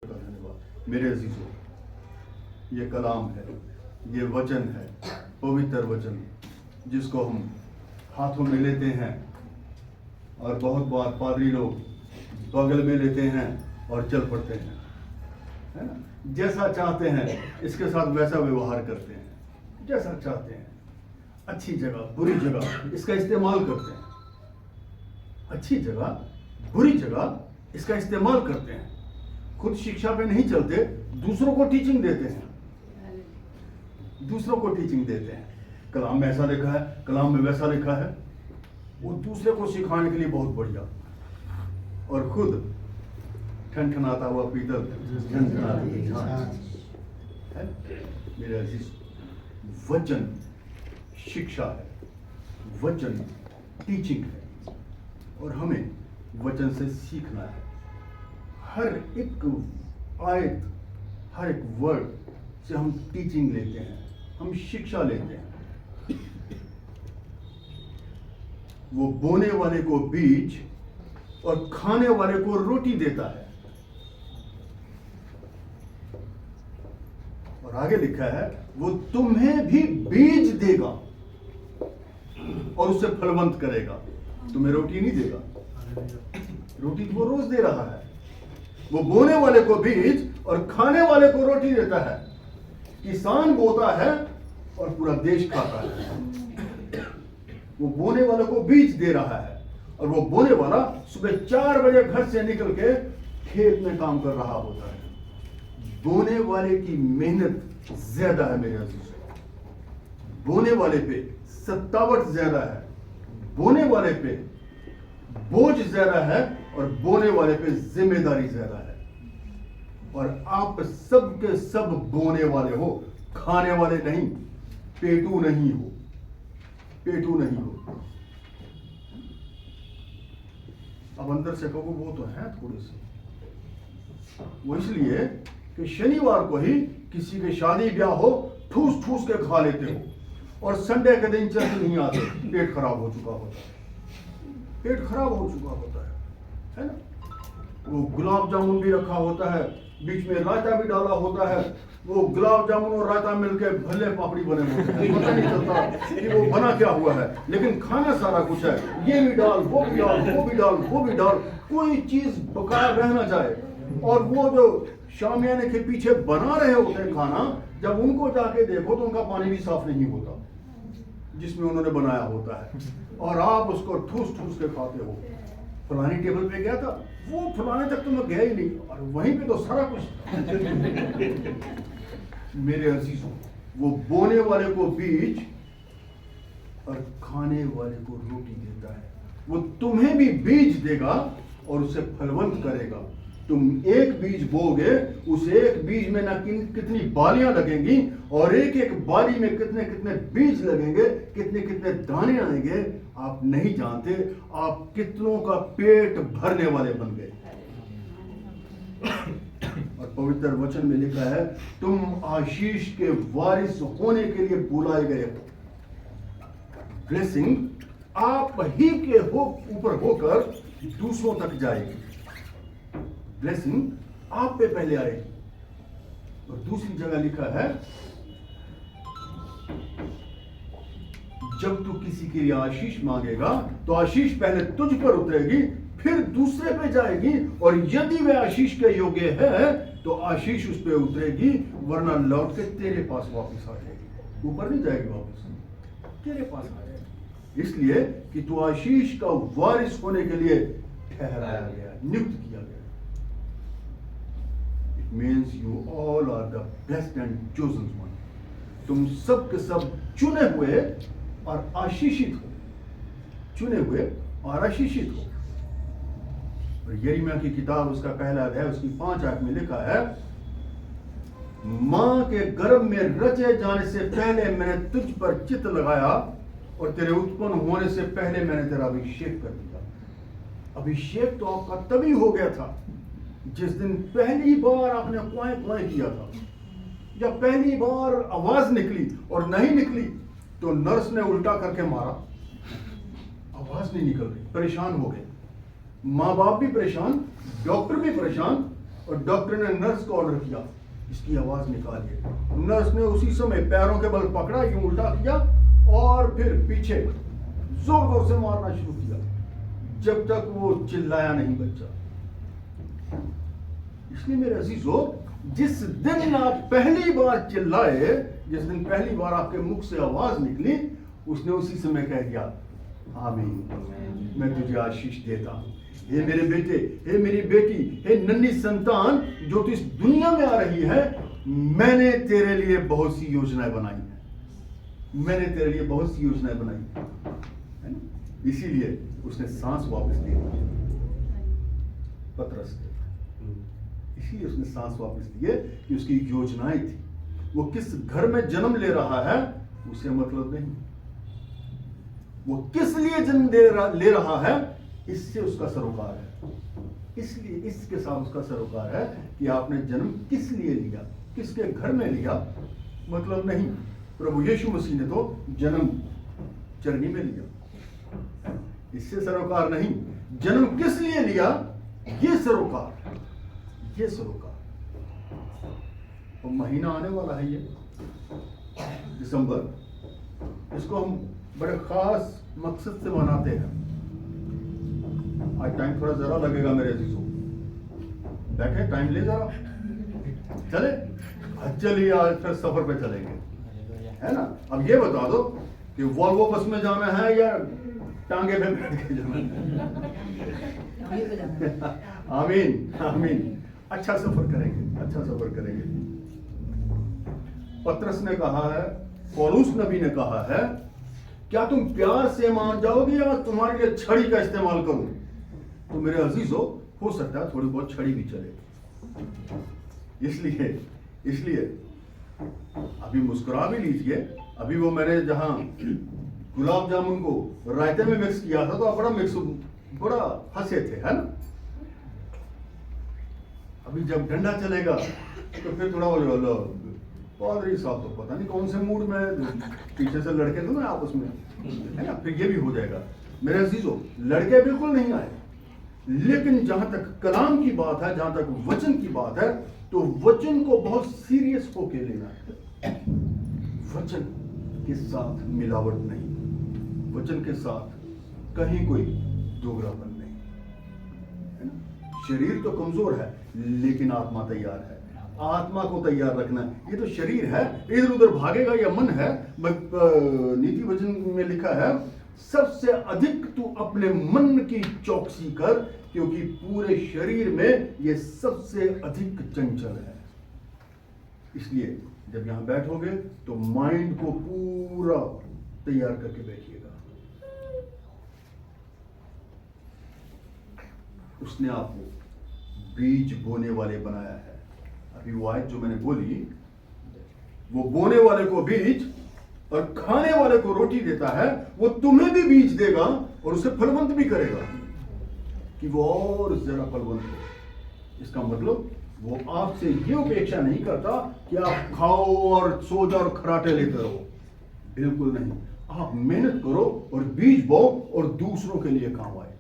धन्यवाद। मेरे अजीजों, ये कलाम है, ये वचन है, पवित्र वचन, जिसको हम हाथों में लेते हैं और बहुत बार पादरी लोग बगल में लेते हैं और चल पड़ते हैं, है ना। जैसा चाहते हैं इसके साथ वैसा व्यवहार करते हैं, जैसा चाहते हैं, अच्छी जगह बुरी जगह इसका इस्तेमाल करते हैं, अच्छी जगह बुरी जगह इसका इस्तेमाल करते हैं। खुद शिक्षा पे नहीं चलते, दूसरों को टीचिंग देते हैं, दूसरों को टीचिंग देते हैं। कलाम में ऐसा लिखा है, कलाम में वैसा लिखा है, वो दूसरे को सिखाने के लिए बहुत बढ़िया, और खुद ठनठनाता हुआ पीतल झनझनाती झांझ है। मेरे अजीज, वचन शिक्षा है, वचन टीचिंग है, और हमें वचन से सीखना है। हर एक आयत, हर एक वर्ड से हम टीचिंग लेते हैं, हम शिक्षा लेते हैं। वो बोने वाले को बीज और खाने वाले को रोटी देता है। और आगे लिखा है, वो तुम्हें भी बीज देगा और उससे फलवंत करेगा। तुम्हें रोटी नहीं देगा, रोटी तो वो रोज दे रहा है। वो बोने वाले को बीज और खाने वाले को रोटी देता है। किसान बोता है और पूरा देश खाता है। वो बोने वाले को बीज दे रहा है, और वो बोने वाला सुबह 4 बजे घर से निकल के खेत में काम कर रहा होता है। बोने वाले की मेहनत ज्यादा है मेरे अजीजों, बोने वाले पे सत्तावट ज्यादा है, बोने वाले पे बोझ ज्यादा है, और बोने वाले पे जिम्मेदारी ज्यादा है। और आप सब के सब बोने वाले हो, खाने वाले नहीं, पेटू नहीं हो, पेटू नहीं हो। अब अंदर से कहो वो तो है थोड़ी सी, वो इसलिए कि शनिवार को ही किसी के शादी ब्याह हो, ठूस ठूस के खा लेते हो, और संडे के दिन चर्च नहीं आते, पेट खराब हो चुका होता है, पेट खराब हो चुका होता है ना। वो गुलाब जामुन भी रखा होता है, बीच में रायता भी डाला होता है, वो गुलाब जामुन और रायता मिलके भल्ले पापड़ी बने होते हैं, पता नहीं चलता कि वो बना क्या हुआ है, लेकिन खाना सारा कुछ है। ये भी डाल, वो भी डाल, वो भी डाल, वो भी डाल, कोई चीज बकाया रह ना जाए। और वो जो शामियाने के पीछे बना रहे होते हैं खाना, जब उनको जाके देखो तो उनका पानी भी साफ नहीं होता जिसमें उन्होंने बनाया होता है, और आप उसको ठूस ठूस के खाते हो। फलानी टेबल पे गया था, वो फलाने तक तो मैं गया ही नहीं, और वहीं पे तो सारा कुछ। मेरे अजीजों, वो बोने वाले को बीज और खाने वाले को रोटी देता है। वो तुम्हें भी बीज देगा और उसे फलवंत करेगा। तुम एक बीज बोगे, उस एक बीज में ना कितनी बालियां लगेंगी, और एक एक बाली में कितने कितने बीज लगेंगे, कितने कितने दाने आएंगे, आप नहीं जानते। आप कितनों का पेट भरने वाले बन गए। और पवित्र वचन में लिखा है, तुम आशीष के वारिस होने के लिए बुलाए गए हो। ब्लेसिंग आप ही के ऊपर होकर दूसरों तक जाएगी। ब्लेसिंग आप पे पहले आएगी। और दूसरी जगह लिखा है, जब तू किसी के लिए आशीष मांगेगा तो आशीष पहले तुझ पर उतरेगी, फिर दूसरे पे जाएगी, और यदि वह आशीष के योग्य है तो आशीष उस पे उतरेगी, वरना लौट के तेरे पास वापस आ जाएगी। ऊपर नहीं जाएगी, वापस तेरे पास आ जाएगी। इसलिए कि तू आशीष का वारिस होने के लिए ठहराया गया, नियुक्त किया गया। It means you all are the best and chosen one. तुम सब के सब चुने हुए और आशीषित हो, चुने हुए और आशीषित हो। और यिर्मयाह की किताब, उसका पहला अध्याय, उसकी 5 आयत में लिखा है, मां के गर्भ में रचे जाने से पहले मैंने तुझ पर चित्त लगाया, और तेरे उत्पन्न होने से पहले मैंने तेरा अभिषेक कर दिया। अभिषेक तो आपका तभी हो गया था जिस दिन पहली बार आपने क्वाएं क्वाएं किया था। जब पहली बार आवाज निकली और नहीं निकली तो नर्स ने उल्टा करके मारा, आवाज नहीं निकल रही, परेशान हो गए। माँ बाप भी परेशान, डॉक्टर भी परेशान, और डॉक्टर ने नर्स को ऑर्डर किया, इसकी आवाज निकालिए। नर्स ने उसी समय पैरों के बल पकड़ा, यूं उल्टा किया और फिर पीछे जोर जोर से मारना शुरू किया, जब तक वो चिल्लाया नहीं बच्चा। इसलिए मेरे अजीजों, जिस दिन आप पहली बार चिल्लाए, जिस दिन पहली बार आपके मुख से आवाज निकली, उसने उसी समय कह दिया, आमीन, मैं तुझे आशीष देता हूं। हे मेरे बेटे, हे मेरी बेटी, हे नन्ही संतान जो तू इस दुनिया में आ रही है, मैंने तेरे लिए बहुत सी योजनाएं बनाई हैं। मैंने तेरे लिए बहुत सी योजनाएं बनाई है ना? इसीलिए उसने सांस वापस ली पतरस के, इसीलिए उसने सांस वापस लिए कि उसकी योजनाएं थी। वो किस घर में जन्म ले रहा है उसे मतलब नहीं, वो किस लिए जन्म ले रहा है इससे उसका सरोकार है। इसलिए इसके साथ उसका सरोकार है कि आपने जन्म किस लिए लिया, किसके घर में लिया मतलब नहीं। प्रभु यीशु मसीह ने तो जन्म चरनी में लिया, इससे सरोकार नहीं। जन्म किस लिए लिया, ये सरोकार, ये सरोकार। और महीना आने वाला है ये दिसंबर, इसको हम बड़े खास मकसद से मनाते हैं। आज टाइम थोड़ा जरा लगेगा मेरे अजीजों, बैठे, टाइम ले जरा, चले चलिए आज फिर सफर पे चलेंगे, है ना। अब ये बता दो कि वॉल्वो बस में जाना है या टांगे पे बैठ के जाना है? आमीन आमीन। अच्छा सफर करेंगे, अच्छा सफर करेंगे। पतरस ने कहा है, पौलुस नबी ने कहा है, क्या तुम प्यार से मान जाओगे या तुम्हारे लिए छड़ी का इस्तेमाल करूं? तो मेरे अजीजों, हो सकता है थोड़ी बहुत छड़ी भी चले। इसलिए अभी मुस्कुरा भी लीजिए। अभी वो मैंने जहां गुलाब जामुन को रायते में मिक्स किया था तो आप बड़ा हंसे थे, है ना। अभी जब डंडा चलेगा तो फिर थोड़ा हो, पादरी साहब तो पता नहीं कौन से मूड में पीछे से लड़के थे ना आपस में, है ना, फिर ये भी हो जाएगा। मेरे अजीजों, लड़के बिल्कुल नहीं आए, लेकिन जहां तक कलाम की बात है, जहां तक वचन की बात है, तो वचन को बहुत सीरियस होके लेना है। वचन के साथ मिलावट नहीं, वचन के साथ कहीं कोई दोगलापन नहीं, है ना। शरीर तो कमजोर है लेकिन आत्मा तैयार है। आत्मा को तैयार रखना, ये तो शरीर है, इधर उधर भागेगा, या मन है। नीति वचन में लिखा है, सबसे अधिक तू अपने मन की चौकसी कर, क्योंकि पूरे शरीर में ये सबसे अधिक चंचल है। इसलिए जब यहां बैठोगे तो माइंड को पूरा तैयार करके बैठिएगा। उसने आपको बीज बोने वाले बनाया है। अभी वो आयत जो मैंने बोली, वो बोने वाले को बीज और खाने वाले को रोटी देता है। वो तुम्हें भी बीज देगा और उसे फलवंत भी करेगा कि वो और ज्यादा फलवंत हो। इसका मतलब वो आपसे ये अपेक्षा नहीं करता कि आप खाओ और सो जाओ और खराटे लेते रहो, बिल्कुल नहीं। आप मेहनत करो और बीज बोओ और दूसरों के लिए काम आए।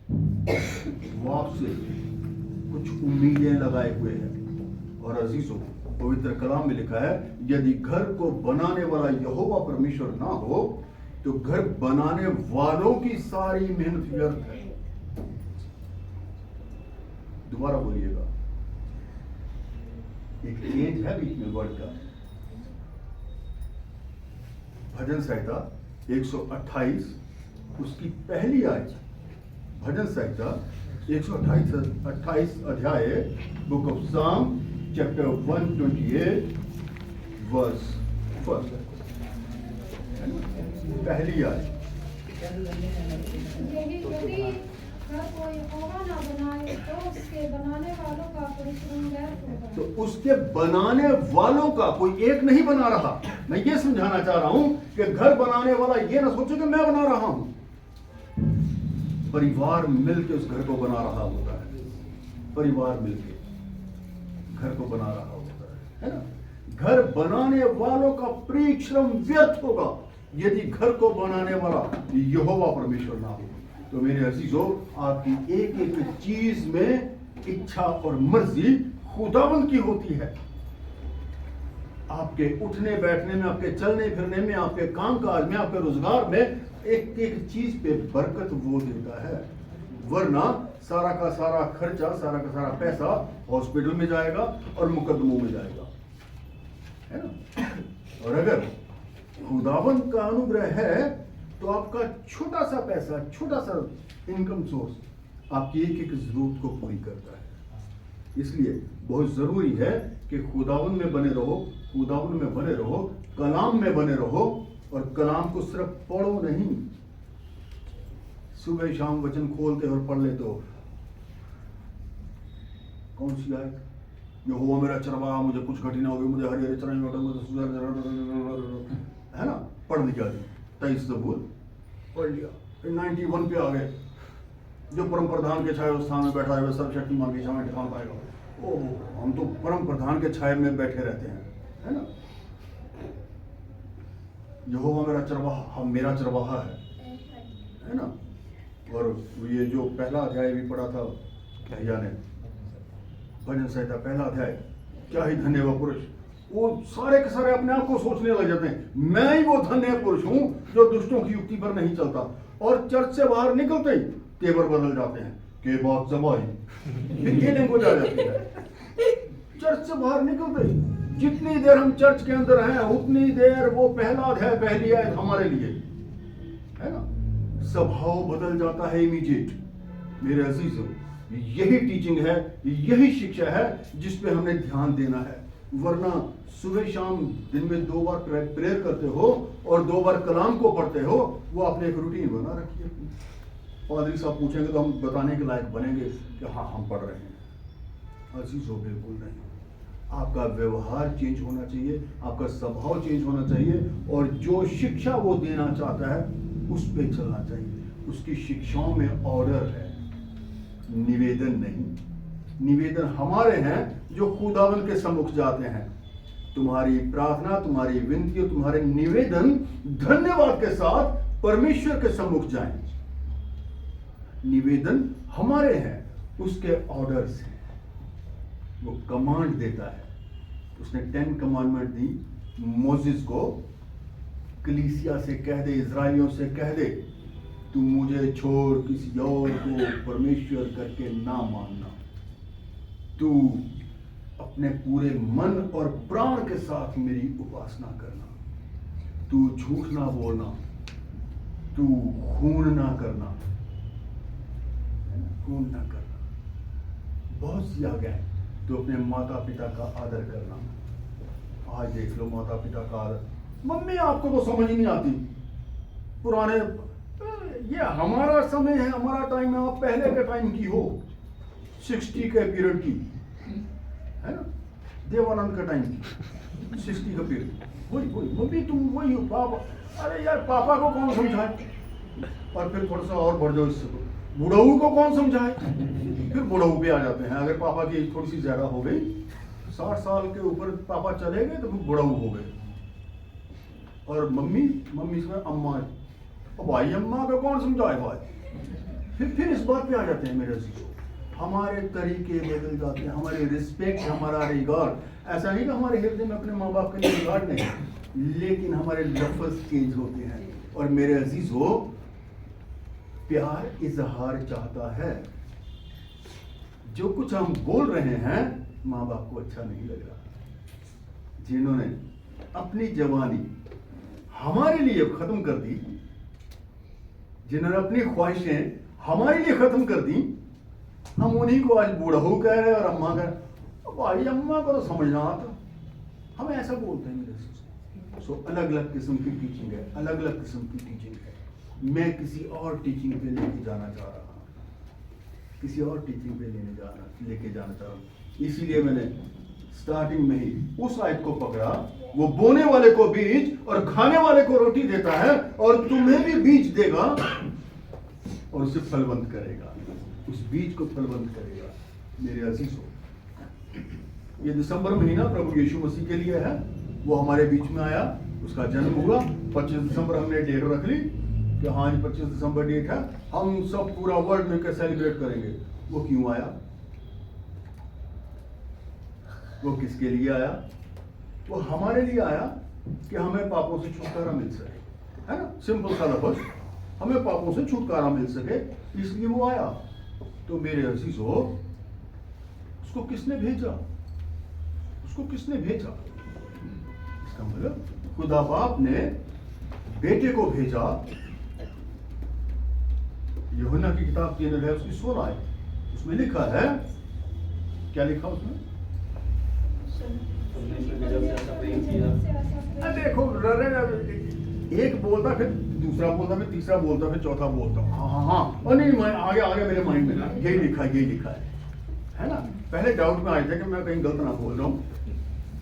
वो आपसे कुछ उम्मीदें लगाए हुए हैं। और अजीजों, पवित्र कलाम में लिखा है, यदि घर को बनाने वाला यहोवा परमेश्वर ना हो तो घर बनाने वालों की सारी मेहनत व्यर्थ है। दोबारा बोलिएगा, एक चेंज है बीच में वर्ड का। भजन संहिता 128 उसकी पहली आयत, भजन संहिता 128 अध्याय, बुक ऑफ साम चैप्टर 128 वर्स 1, पहली आयत। तो उसके बनाने वालों का कोई एक नहीं बना रहा। मैं ये समझाना चाह रहा हूं कि घर बनाने वाला ये ना सोचे कि मैं बना रहा हूं, परिवार मिलकर उस घर को बना रहा होता है। परिवार मिलकर घर को बना रहा होता है ना। घर बनाने वालों का परिश्रम व्यर्थ होगा यदि घर को बनाने वाला यहोवा परमेश्वर ना हो। तो मेरे अजीजों, आपकी एक एक चीज में इच्छा और मर्जी खुदावंद की होती है। आपके उठने बैठने में, आपके चलने फिरने में, आपके कामकाज में, आपके रोजगार में एक एक चीज पे बरकत वो देता है। वरना सारा का सारा खर्चा, सारा का सारा पैसा हॉस्पिटल में जाएगा और मुकदमों में जाएगा, है ना। और अगर खुदावंद का अनुग्रह है तो आपका छोटा सा पैसा, छोटा सा इनकम सोर्स आपकी एक एक जरूरत को पूरी करता है। इसलिए बहुत जरूरी है कि खुदावंद में बने रहो, खुदावंद में बने रहो, कलाम में बने रहो। और कलाम को सिर्फ पढ़ो नहीं, सुबह शाम वचन खोलते और पढ़ लेते हो। कौन सी आयत? यहोवा मेरा चरवाहा, मुझे कुछ घटी ना होगी, मुझे हरी हरी चराई में मुझे, है ना, पढ़ लिया। 23 ज़बूर पढ़ लिया, फिर 91 पे आ गए, जो परम प्रधान के छाए उस स्थान में बैठा है वह सर्वशक्तिमान की छाया में ठिकाना पाएगा। ओह, हम तो परम प्रधान के छाए में बैठे रहते हैं, है ना। यहोवा मेरा चरवाहा, हम मेरा चरवाहा है ना। और ये जो पहला अध्याय भी पढ़ा था भैया ने, भजन संहिता पहला अध्याय, क्या ही धन्य वह पुरुष, वो सारे के सारे अपने आप को सोचने लग जाते हैं, मैं ही वो धन्य पुरुष हूं जो दुष्टों की युक्ति पर नहीं चलता। और चर्च से बाहर निकलते ही तेवर बदल जाते हैं, के बात जमाई ये लैंग्वेज आ जाती है। चर्च से बाहर निकलते ही, जितनी देर हम चर्च के अंदर हैं उतनी देर वो पहला अध्याय, पहली आयत हमारे लिए, है ना। स्वभाव बदल जाता है इमीडिएट। मेरे अजीजों, यही टीचिंग है, यही शिक्षा है जिस पे हमने ध्यान देना है। वरना सुबह शाम दिन में 2 बार प्रेयर करते हो और 2 बार कलाम को पढ़ते हो, वो आपने एक रूटीन बना रखी है। पादरी साहब पूछेंगे तो हम बताने के लायक बनेंगे कि हाँ हम पढ़ रहे हैं। अजीजों, बिल्कुल नहीं। आपका व्यवहार चेंज होना चाहिए, आपका स्वभाव चेंज होना चाहिए, और जो शिक्षा वो देना चाहता है उस पे चलना चाहिए। उसकी शिक्षाओं में ऑर्डर है, निवेदन नहीं। निवेदन हमारे हैं जो खुदावंद के सम्मुख जाते हैं। तुम्हारी प्रार्थना, तुम्हारी विनती, तुम्हारे निवेदन धन्यवाद के साथ परमेश्वर के सम्मुख जाएं। निवेदन हमारे हैं, उसके ऑर्डर्स हैं, वो कमांड देता है। उसने 10 कमांडमेंट दी मोसेस को, कलीसिया से कह दे, इजराइलियों से कह दे, तू मुझे छोड़ किसी और को परमेश्वर करके ना मानना, तू अपने पूरे मन और प्राण के साथ मेरी उपासना करना, तू झूठ ना बोलना, तू खून ना करना, खून ना करना। बहुत सी आज्ञा है। तो अपने माता पिता का आदर करना। आज देख लो माता पिता का आदर, मम्मी आपको तो समझ ही नहीं आती। पुराने, ये हमारा समय है, हमारा टाइम है, आप पहले के टाइम की हो, 60 के पीरियड की, है ना, देवानंद का टाइम की, 60 का पीरियड। वही मम्मी तुम वही हो, पापा, अरे यार पापा को कौन समझाए। और फिर थोड़ा सा और बढ़ जाओ इससे, तो बुढ़ऊ को कौन समझाए। फिर बुढ़ऊ पे आ जाते हैं। अगर पापा की एज थोड़ी सी ज्यादा हो गई, 60 साल के ऊपर पापा चले गए तो बुढ़ऊ हो गए। और मम्मी से अम्मा, भाई अम्मा को कौन समझाए भाई। फिर इस बात पे आ जाते हैं मेरे अजीजों, हमारे तरीके बदल जाते हैं, हमारे रिस्पेक्ट, हमारा रिगार्ड। ऐसा नहीं कि हमारे हृदय में अपने माँ बाप के लिए रिगार्ड नहीं, लेकिन हमारे लफ्ज चेंज होते हैं। और मेरे अजीजों, प्यार इजहार चाहता है। जो कुछ हम बोल रहे हैं माँ बाप को अच्छा नहीं लग रहा। जिन्होंने अपनी जवानी हमारे लिए खत्म कर दी, जिन्होंने अपनी ख्वाहिशें हमारे लिए खत्म कर दी, हम उन्हीं को आज बूढ़ऊ कह रहे हैं और अम्मा कह रहे। भाई अम्मा को तो समझना आता, हम ऐसा बोलते हैं मेरे। सो अलग अलग किस्म की टीचिंग है, अलग अलग किस्म की टीचिंग है। मैं किसी और टीचिंग पे लेके जाना चाह रहा हूँ, किसी और टीचिंग पे लेके जाना चाह रहा हूँ। इसीलिए मैंने स्टार्टिंग में ही उस आयत को पकड़ा, वो बोने वाले को बीज और खाने वाले को रोटी देता है, और तुम्हें भी बीज देगा और उसे फलवंत करेगा, उस बीज को फलवंत करेगा। मेरे अजीजों, ये दिसंबर महीना प्रभु यीशु मसीह के लिए है। वो हमारे बीच में आया, उसका जन्म हुआ। 25 दिसंबर हमने डेट रख ली कि हाँ जी 25 दिसंबर डेट है, हम सब पूरा वर्ल्ड मिलकर सेलिब्रेट करेंगे। वो क्यों आया? वो किसके लिए आया? वो हमारे लिए आया कि हमें पापों से छुटकारा मिल सके, है ना? सिंपल सा लफ्ज, हमें पापों से छुटकारा मिल सके, इसलिए वो आया। तो मेरे अजीजों, उसको किसने भेजा? उसको किसने भेजा? इसका मतलब खुदा बाप ने बेटे को भेजा। यूहन्ना की किताब 3 अध्याय उसकी 16 है, उसमें लिखा है, क्या लिखा उसमें? देखो, एक बोलता फिर दूसरा बोलता फिर तीसरा बोलता फिर चौथा बोलता। हाँ हाँ हाँ, और नहीं, मैं आगे आगे मेरे माइंड में यही लिखा है, यही लिखा है ना? पहले डाउट में आए थे कि मैं कहीं गलत ना बोल रहा हूँ,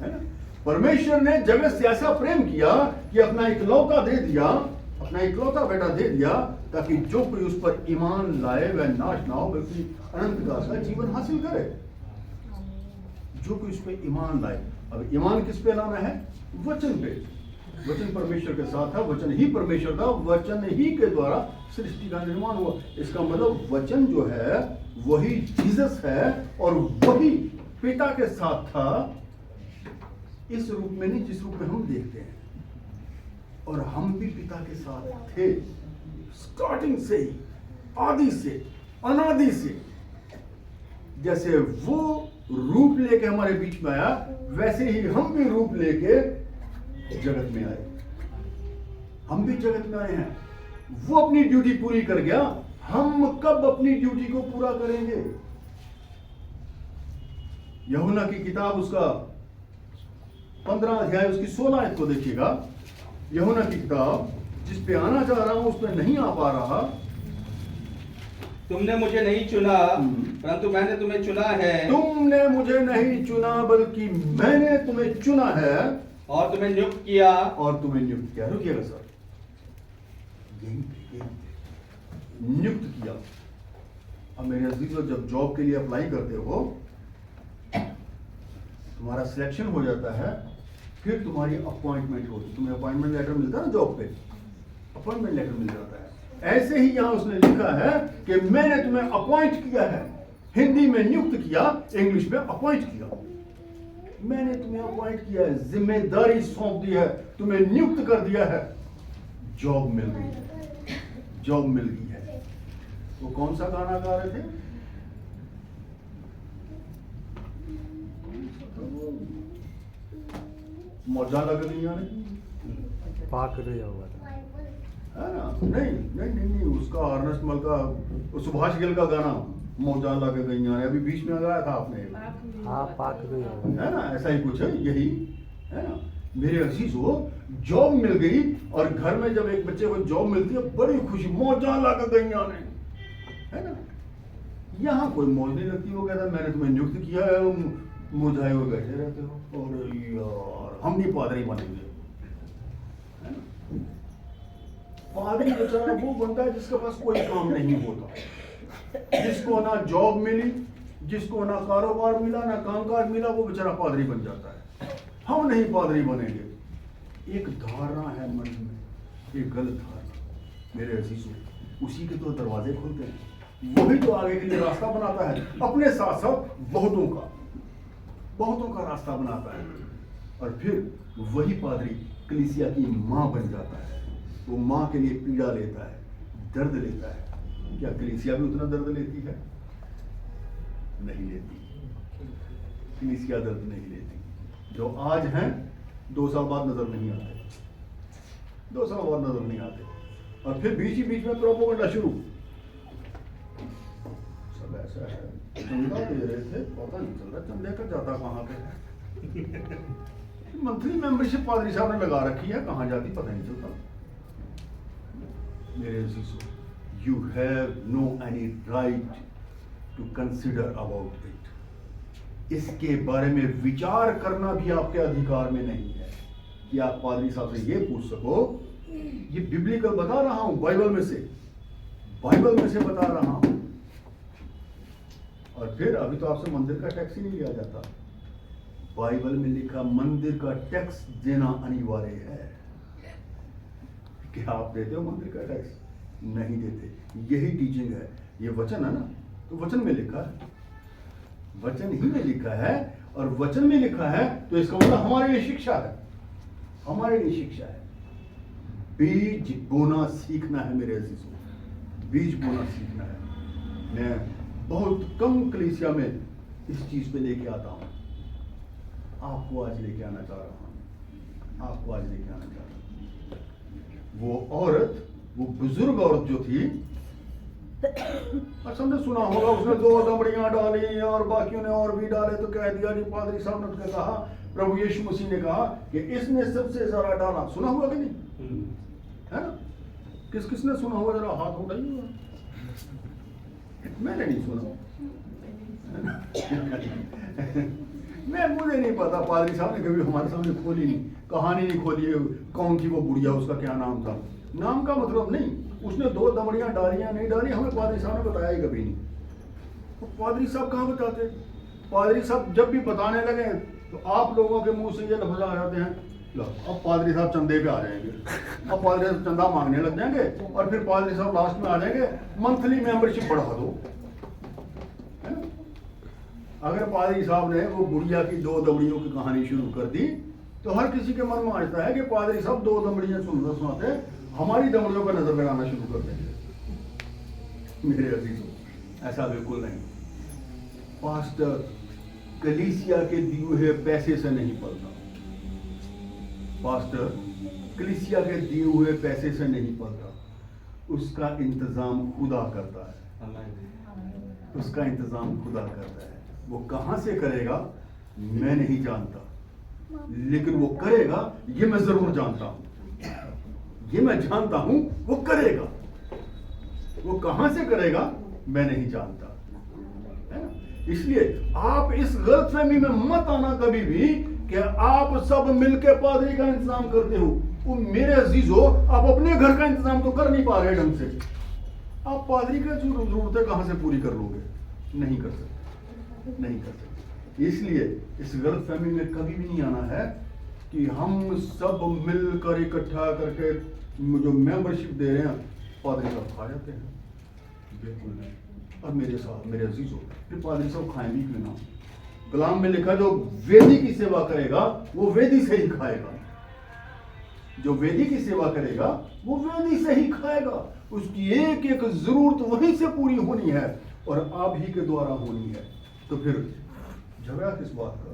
है ना? परमेश्वर ने जगत से ऐसा प्रेम किया कि अपना इकलौता दे दिया, अपना इकलौता बेटा दे दिया, ताकि जो कोई उस पर ईमान लाए वह नाश ना हो बल्कि अनंत काल का जीवन हासिल करे। जो कोई उस पर ईमान लाए। अब ईमान किस पे लाना है? वचन पे। वचन परमेश्वर के साथ है, वचन ही परमेश्वर था, वचन ही के द्वारा सृष्टि का निर्माण हुआ। इसका मतलब वचन जो है वही जीसस है, और वही पिता के साथ था, इस रूप में नहीं जिस रूप में हम देखते हैं। और हम भी पिता के साथ थे स्टार्टिंग से ही, आदि से, अनादि से। जैसे वो रूप लेके हमारे बीच में आया, वैसे ही हम भी रूप लेके जगत में आए। हम भी जगत में आए हैं। वो अपनी ड्यूटी पूरी कर गया, हम कब अपनी ड्यूटी को पूरा करेंगे? यूहन्ना की किताब उसका 15 अध्याय उसकी 16 आयत को देखिएगा। यूहन्ना की किताब, जिस पे आना चाह रहा हूं उस पे नहीं आ पा रहा। तुमने मुझे नहीं चुना, परंतु मैंने तुम्हें चुना है। तुमने मुझे नहीं चुना बल्कि मैंने तुम्हें चुना है, और तुम्हें नियुक्त किया। और तुम्हें नियुक्त किया। रुकिएगा सर, यही नियुक्त किया। अब मेरे अजीजों, जब जॉब के लिए अप्लाई करते हो, तुम्हारा सिलेक्शन हो जाता है, फिर तुम्हारी अपॉइंटमेंट होती है। तुम्हें अपॉइंटमेंट लेटर मिलता है ना जॉब पे, अपॉइंटमेंट लेटर मिल जाता है। ऐसे ही यहां उसने लिखा है कि मैंने तुम्हें अपॉइंट किया है। हिंदी में नियुक्त किया, इंग्लिश में अपॉइंट किया। मैंने तुम्हें अपॉइंट किया है, जिम्मेदारी सौंप दी है, तुम्हें नियुक्त कर दिया है, जॉब मिल गई है, जॉब मिल गई है। वो कौन सा गाना गा रहे थे? मौजा लग गई ने पाक रहा हुआ था, है ना? नहीं नहीं नहीं नहीं, उसका अर्नेस्ट मल का, सुभाष गिल का गाना मौजा लग गई ने, अभी बीच में गाया था आपने। हाँ पाक रहा हुआ है ना? ऐसा ही कुछ है, यही है ना? मेरे अजीजों, जॉब मिल गई, और घर में जब एक बच्चे को जॉब मिलती है बड़ी खुशी, मौजा लग गई ने, है ना? यहाँ कोई मौज नहीं लगती। वो कहता है मैंने तुम्हें नियुक्त किया है, मुझाए हुए बैठे रहते हो। और यार, हम नहीं पादरी बनेंगे, है ना? पादरी बेचारा वो बनता है जिसके पास कोई काम नहीं होता, जिसको ना जॉब मिली, जिसको ना कारोबार मिला, ना कामकाज मिला, वो बेचारा पादरी बन जाता है। हम नहीं पादरी बनेंगे। एक धारणा है मन में, एक गलत धारणा। मेरे अजीजों, उसी के तो दरवाजे खुलते हैं, वही तो आगे के लिए रास्ता बनाता है, अपने साथ साथ बहुतों का रास्ता बनाता है। और फिर वही पादरी कलीसिया की मां बन जाता है। वो मां के लिए पीड़ा लेता है, दर्द लेता है। क्या कलीसिया भी उतना दर्द लेती है? नहीं लेती। कलीसिया दर्द नहीं लेती। जो आज हैं 2 साल बाद नजर नहीं आते, 2 साल बाद नजर नहीं आते, और फिर बीच ही बीच में प्रोपोगंडा शुरू। सब ऐसा है, चंदा दे रहे थे, पता नहीं चल रहा चंदे का जाता कहाँ पे है। मंथली मेंबरशिप पादरी साहब ने लगा रखी है, कहाँ जाती पता नहीं चलता। मेरे अजीजों, you have no any right to consider about it. इसके बारे में विचार करना भी आपके अधिकार में नहीं है कि आप पादरी साहब से ये पूछ सको। ये बिब्लिकल बता रहा हूं, बाइबल में से बता रहा हूं। और फिर अभी तो आपसे मंदिर का टैक्स ही नहीं लिया जाता। बाइबल में लिखा मंदिर का टैक्स देना अनिवार्य है। क्या आप देते हो मंदिर का टैक्स? नहीं देते। यही टीचिंग है, ये वचन है ना, तो वचन में लिखा है, वचन ही में लिखा है। और वचन में लिखा है तो इसका मतलब हमारे लिए शिक्षा है, हमारे लिए शिक्षा है। बीज बोना सीखना है मेरे अजीजों, बीज बोना सीखना है। मैं बहुत कम कलीसिया में इस चीज पे लेके आता हूं, आपको आज लेके आना चाह रहा हूं, आपको आज लेके आना चाह रहा हूं। वो औरत, वो बुजुर्ग औरत जो थी, अच्छा हमने सुना होगा, उसने 2 दमड़ियां डाली और बाकियों ने और भी डाले, तो कह दिया जी पादरी साहब ने उसने कहा, प्रभु यीशु मसीह ने कहा कि इसने सबसे ज्यादा डाला। सुना हुआ कि नहीं, है ना? किस किसने सुना हुआ, जरा हाथ उठाइए। मैंने नहीं सुना मुझे नहीं पता, पादरी साहब ने कभी हमारे सामने खोली नहीं, कहानी नहीं खोली है कौन थी वो बुढ़िया, उसका क्या नाम था। नाम का मतलब नहीं, उसने 2 दमड़ियां डालियां नहीं डाली, हमें पादरी साहब ने बताया ही कभी नहीं। तो पादरी साहब कहाँ बताते? पादरी साहब जब भी बताने लगे तो आप लोगों के मुंह से ये लफ्ज आ जाते हैं, लो अब पादरी साहब चंदे पे आ जाएंगे, अब पादरी साहब चंदा मांगने लग जाएंगे, और फिर पादरी साहब लास्ट में आ जाएंगे, मंथली मेंबरशिप बढ़ा दो, है ना? अगर पादरी साहब ने वो बुढ़िया की 2 दमड़ियों की कहानी शुरू कर दी तो हर किसी के मन में आता है कि पादरी साहब 2 दमड़ियां सुनाते हमारी दमड़ियों पर नजर लगाना शुरू कर देंगे। मेरे अजीजों, ऐसा बिल्कुल नहीं। पास्टर कलीसिया के दिए हुए पैसे से नहीं पलता, पास्टर कलीसिया के दिए हुए पैसे से नहीं पलता, उसका इंतजाम खुदा करता है, उसका इंतजाम खुदा करता है। वो कहां से करेगा मैं नहीं जानता, लेकिन वो करेगा ये मैं जरूर जानता हूं, ये मैं जानता हूं वो करेगा। वो कहां से करेगा मैं नहीं जानता, है ना? इसलिए आप इस गलतफहमी में मत आना कभी भी कि आप सब मिलके पादरी का इंतजाम करते हो। वो मेरे अजीजों, आप अपने घर का इंतजाम तो कर नहीं पा रहे ढंग से, आप पादरी का जरूरतें कहां से पूरी कर लोगे? नहीं कर सकते, नहीं कर सकते। इसलिए इस गलतफहमी में कभी भी नहीं आना है कि हम सब मिलकर इकट्ठा करके जो मेंबरशिप दे रहे हैं पादरी साहब खा जाते हैं, बिल्कुल नहीं। और मेरे साथ मेरे अजीजों, फिर पादरी साहब खाएं भी क्यों ना? कलाम में लिखा जो वेदी की सेवा करेगा वो वेदी से ही खाएगा, जो वेदी की सेवा करेगा वो वेदी से ही खाएगा। उसकी एक एक जरूरत वहीं से पूरी होनी है और आप ही के द्वारा होनी है। तो फिर झगड़ा किस बात का?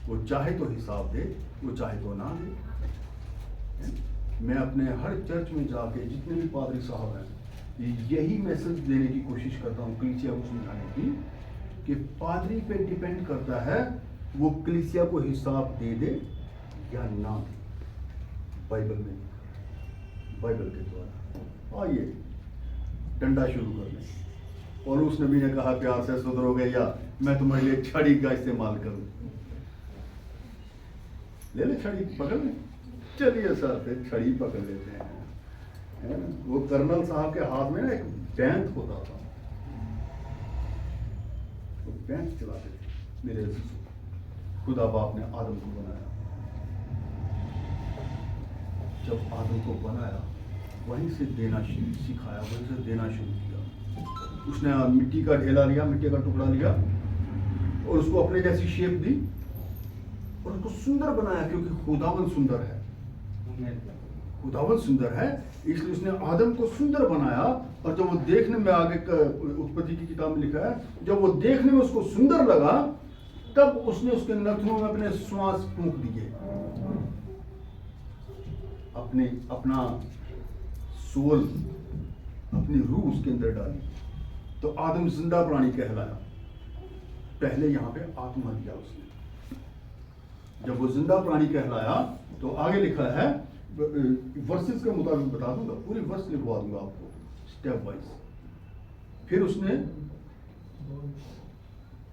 वो चाहे तो हिसाब दे, वो चाहे तो ना दे। मैं अपने हर चर्च में जाके जितने भी पादरी साहब हैं यही मैसेज देने की कोशिश करता हूँ, कलीसिया को समझाने की, कि पादरी पे डिपेंड करता है वो कलीसिया को हिसाब दे दे या ना दे। बाइबल में, बाइबल के द्वारा। आइए डंडा शुरू कर लें। और उस नबी ने कहा प्यार से सुधरोगे या मैं तुम्हारे लिए छड़ी का इस्तेमाल करूं? ले ले छड़ी, पकड़ ले। चलिए सर फिर छड़ी पकड़ लेते हैं, है ना? वो कर्नल साहब के हाथ में ना एक बैंत होता था, वो बैंत चलाते थे। मेरे खुदा बाप ने आदम को बनाया, जब आदम को बनाया वहीं से देना सिखाया, वहीं से देना शुरू किया। उसने मिट्टी का ढेला लिया, मिट्टी का टुकड़ा लिया और उसको अपने जैसी शेप दी और उसको सुंदर बनाया, क्योंकि खुदावन सुंदर है, खुदावन सुंदर है, इसलिए उसने आदम को सुंदर बनाया। और जब वो देखने में, आगे उत्पत्ति की किताब में लिखा है, जब वो देखने में उसको सुंदर लगा तब उसने उसके नथनों में अपने श्वास फूंक दिए, अपना सोल, अपनी रूह उसके अंदर डाली, तो आदम जिंदा प्राणी कहलाया। पहले यहाँ पे आत्मा दिया उसने, जब वो जिंदा प्राणी कहलाया तो आगे लिखा है, वर्सेस के मुताबिक बता दूंगा, पूरी वर्ष लिखवा दूंगा आपको स्टेप वाइज। फिर उसने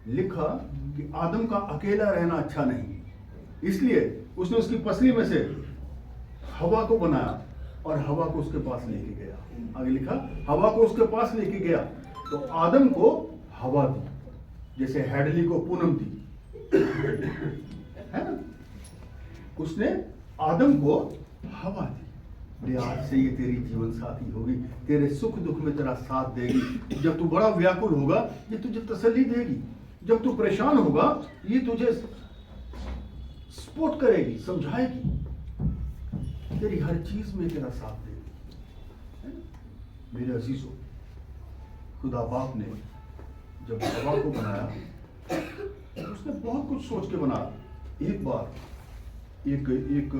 लिखा कि आदम का अकेला रहना अच्छा नहीं, इसलिए उसने उसकी पसली में से हवा को बनाया और हवा को उसके पास लेके गया। आगे लिखा, हवा को उसके पास लेके गया तो आदम को हवा दी, जैसे हैडली को पूनम दी, है ना? उसने आदम को हवा दी, आज से ये तेरी जीवन साथी होगी, तेरे सुख दुख में तेरा साथ देगी, जब तू बड़ा व्याकुल होगा ये तुझे तसल्ली देगी, जब तू परेशान होगा ये तुझे सपोर्ट करेगी, समझाएगी, तेरी हर चीज में तेरा साथ देगी, है ना? मेरे अजीजों, खुदा बाप ने जब हवा को बनाया तो उसने बहुत कुछ सोच के बनाया। एक बार एक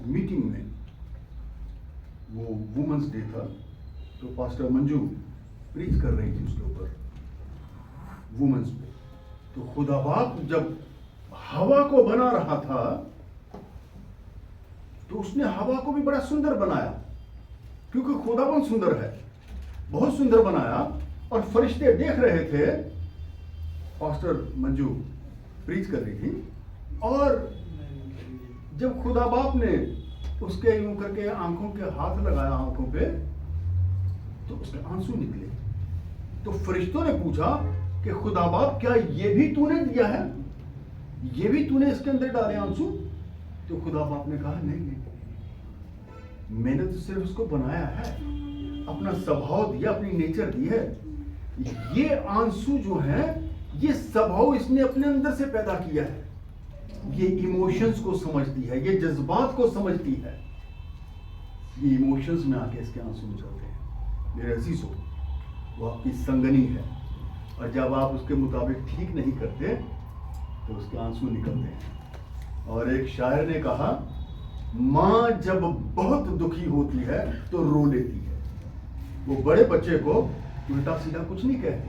मीटिंग में, वो वुमेन्स डे था, तो पास्टर मंजू प्रीच कर रही थी उसके ऊपर, वुमेन्स पे। तो खुदा बाप जब हवा को बना रहा था तो उसने हवा को भी बड़ा सुंदर बनाया, क्योंकि खुदाबंद सुंदर है, बहुत सुंदर बनाया। और फरिश्ते देख रहे थे, पास्टर मंजू प्रीच कर रही थी, और जब खुदा बाप ने उसके यूं करके आंखों के हाथ लगाया आंखों पे, तो उसके आंसू निकले। तो फरिश्तों ने पूछा कि खुदा बाप, क्या ये भी तूने दिया है, ये भी तूने इसके अंदर डाले आंसू? तो खुदा बाप ने कहा, नहीं, मैंने तो सिर्फ उसको बनाया है, अपना स्वभाव दिया, अपनी नेचर दी है। ये आंसू जो है, ये स्वभाव इसने अपने अंदर से पैदा किया है। ये इमोशंस को समझती है, ये जज्बात को समझती है, ये इमोशंस में आके इसके आंसू निकलते हैं। मेरे अजीजों, वो आपकी संगनी है, और जब आप उसके मुताबिक ठीक नहीं करते तो उसके आंसू निकलते हैं। और एक शायर ने कहा, माँ जब बहुत दुखी होती है तो रो लेती है। वो बड़े बच्चे को उल्टा सीधा कुछ नहीं कहती,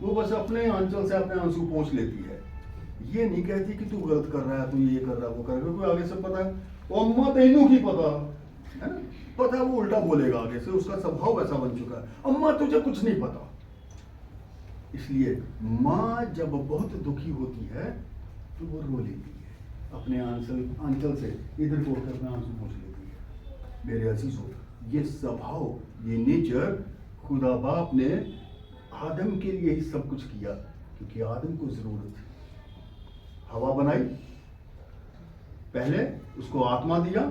वो बस अपने आंचल से अपने आंसू पोंछ लेती है। ये नहीं कहती कि तू गलत कर रहा है, तू ये कर रहा है, वो कर रहा है, क्योंकि आगे से पता है, वो अम्मा तेनू की पता है ना, पता वो उल्टा बोलेगा आगे से, उसका स्वभाव वैसा बन चुका है। अम्मा तुझे कुछ नहीं पता। इसलिए माँ जब बहुत दुखी होती है तो वो रो लेती है, अपने आंचल से इधर को होकर अपने आंसू पोंछ लेती है। मेरे अजीजों, ये स्वभाव, ये नेचर खुदा बाप ने आदम के लिए ही सब कुछ किया, क्योंकि आदम को जरूरत थी। हवा बनाई, पहले उसको आत्मा दिया,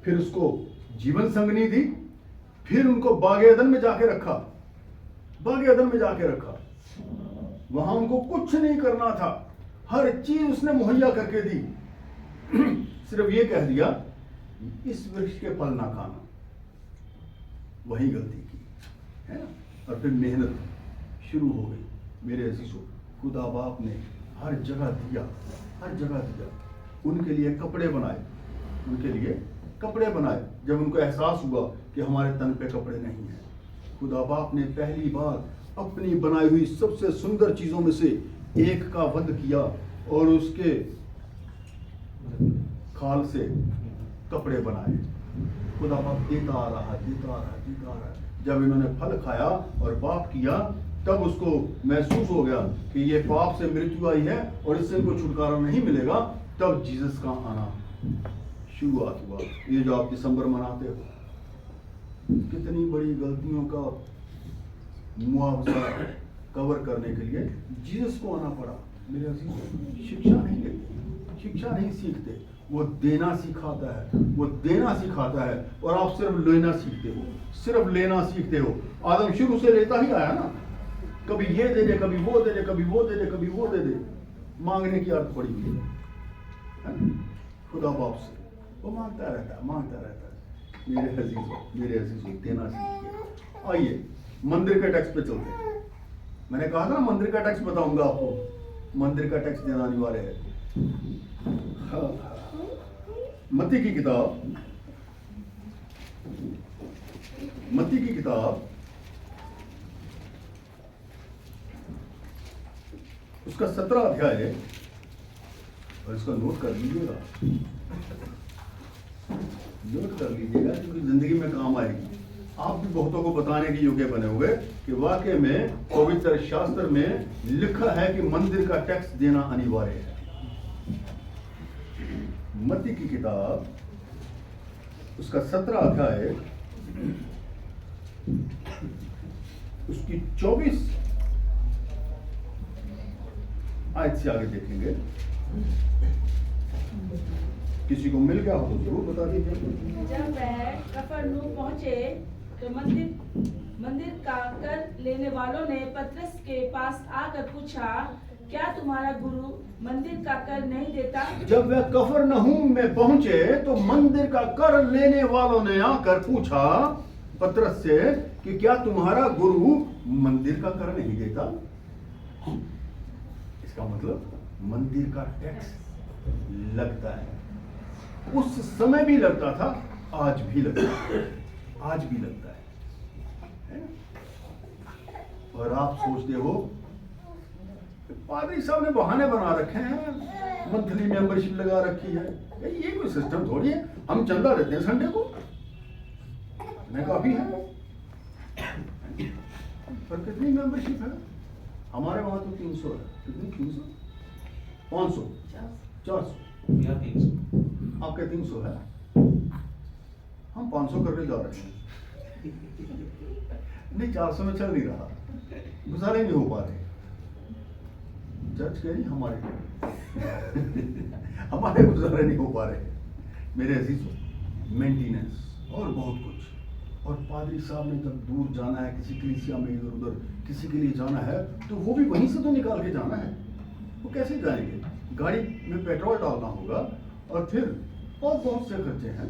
फिर उसको जीवन संगनी दी, फिर उनको बाग एदन में जाके रखा, बाग एदन में जाके रखा। वहां उनको कुछ नहीं करना था, हर चीज उसने मुहैया करके दी। सिर्फ ये कह दिया, इस वृक्ष के फल ना खाना। वही गलती की, है ना? और फिर मेहनत शुरू हो गई। मेरे अजीजों, खुदा बाप ने हर जगह दिया, हर जगह दिया। उनके लिए कपड़े बनाए, उनके लिए कपड़े बनाए। जब उनको एहसास हुआ कि हमारे तन पे कपड़े नहीं हैं, खुदा बाप ने पहली बार अपनी बनाई हुई सबसे सुंदर चीजों में से एक का वध किया, और उसके खाल से कपड़े बनाए। खुदा बाप देता आ रहा, देता आ रहा, देता आ रहा। जब इन्होंने फल खाया और पाप किया, तब उसको महसूस हो गया कि ये पाप से मृत्यु आई है और इससे इनको छुटकारा नहीं मिलेगा। तब जीसस का आना शुरुआत हुआ। ये जो आप दिसंबर मनाते हो, कितनी बड़ी गलतियों का मुआवजा कवर करने के लिए जीसस को आना पड़ा। मेरे अजीजों, शिक्षा नहीं लेते, शिक्षा नहीं सीखते, वो देना सिखाता है, वो देना सिखाता है, और आप सिर्फ लेना सीखते हो, सिर्फ लेना सीखते हो। आदम शुरू से लेता ही आया ना, कभी ये दे दे, कभी वो दे दे, कभी वो दे दे, कभी वो दे दे। मांगने की आदत पड़ी हुई है खुदा बाप से, वो मांगता रहता है, मांगता रहता है। मेरे अजीजों, देना सीखिए। आइए मंदिर के टैक्स पे चलते हैं। मैंने कहा था मंदिर का टैक्स बताऊंगा आपको, मंदिर का टैक्स देना अनिवार्य है। हाँ, मत्ती की किताब, मत्ती की किताब, उसका 17 अध्याय है, और इसका नोट कर लीजिएगा, नोट कर लीजिएगा, क्योंकि जिंदगी में काम आएगी। आप भी बहुतों को बताने के योग्य बने हुए कि वाकई में पवित्र शास्त्र में लिखा है कि मंदिर का टैक्स देना अनिवार्य है। मत्ती की किताब, उसका 17 अध्याय, उसकी 24 आयत से आगे देखेंगे। किसी को मिल गया हो तो जरूर बता दीजिए। जब वह कफरनहूम पहुंचे तो मंदिर मंदिर का कर लेने वालों ने पतरस के पास आकर पूछा, क्या तुम्हारा गुरु मंदिर का कर नहीं देता? जब वे कफरनहूम में पहुंचे तो मंदिर का कर लेने वालों ने आकर पूछा पतरस से कि क्या तुम्हारा गुरु मंदिर का कर नहीं देता? इसका मतलब मंदिर का टैक्स लगता है। उस समय भी लगता था, आज भी लगता है, आज भी लगता है ना? और आप सोचते हो पादरी साहब ने बहाने बना रखे हैं, मंथली मेंबरशिप लगा रखी है, ये कोई सिस्टम थोड़ी है। हम चंदा देते हैं संडे को, मैं काफी है, पर कितनी मेंबरशिप है? हमारे वहां तो 300 है। कितनी? 300, 500, 400, या 300। आपके 300 है, हम 500 करने जा रहे हैं। नहीं, 400 में चल नहीं रहा, गुजारे नहीं हो पा रहे। चर्च के नहीं, हमारे हमारे गुजारे नहीं हो पा रहे मेरे अजीजों। मेंटेनेंस और बहुत कुछ। और पादरी साहब ने जब दूर जाना है, किसी कलीसिया में इधर उधर किसी के लिए जाना है, तो वो भी वहीं से तो निकाल के जाना है। वो कैसे जाएंगे? गाड़ी में पेट्रोल डालना होगा और फिर और बहुत से खर्चे हैं।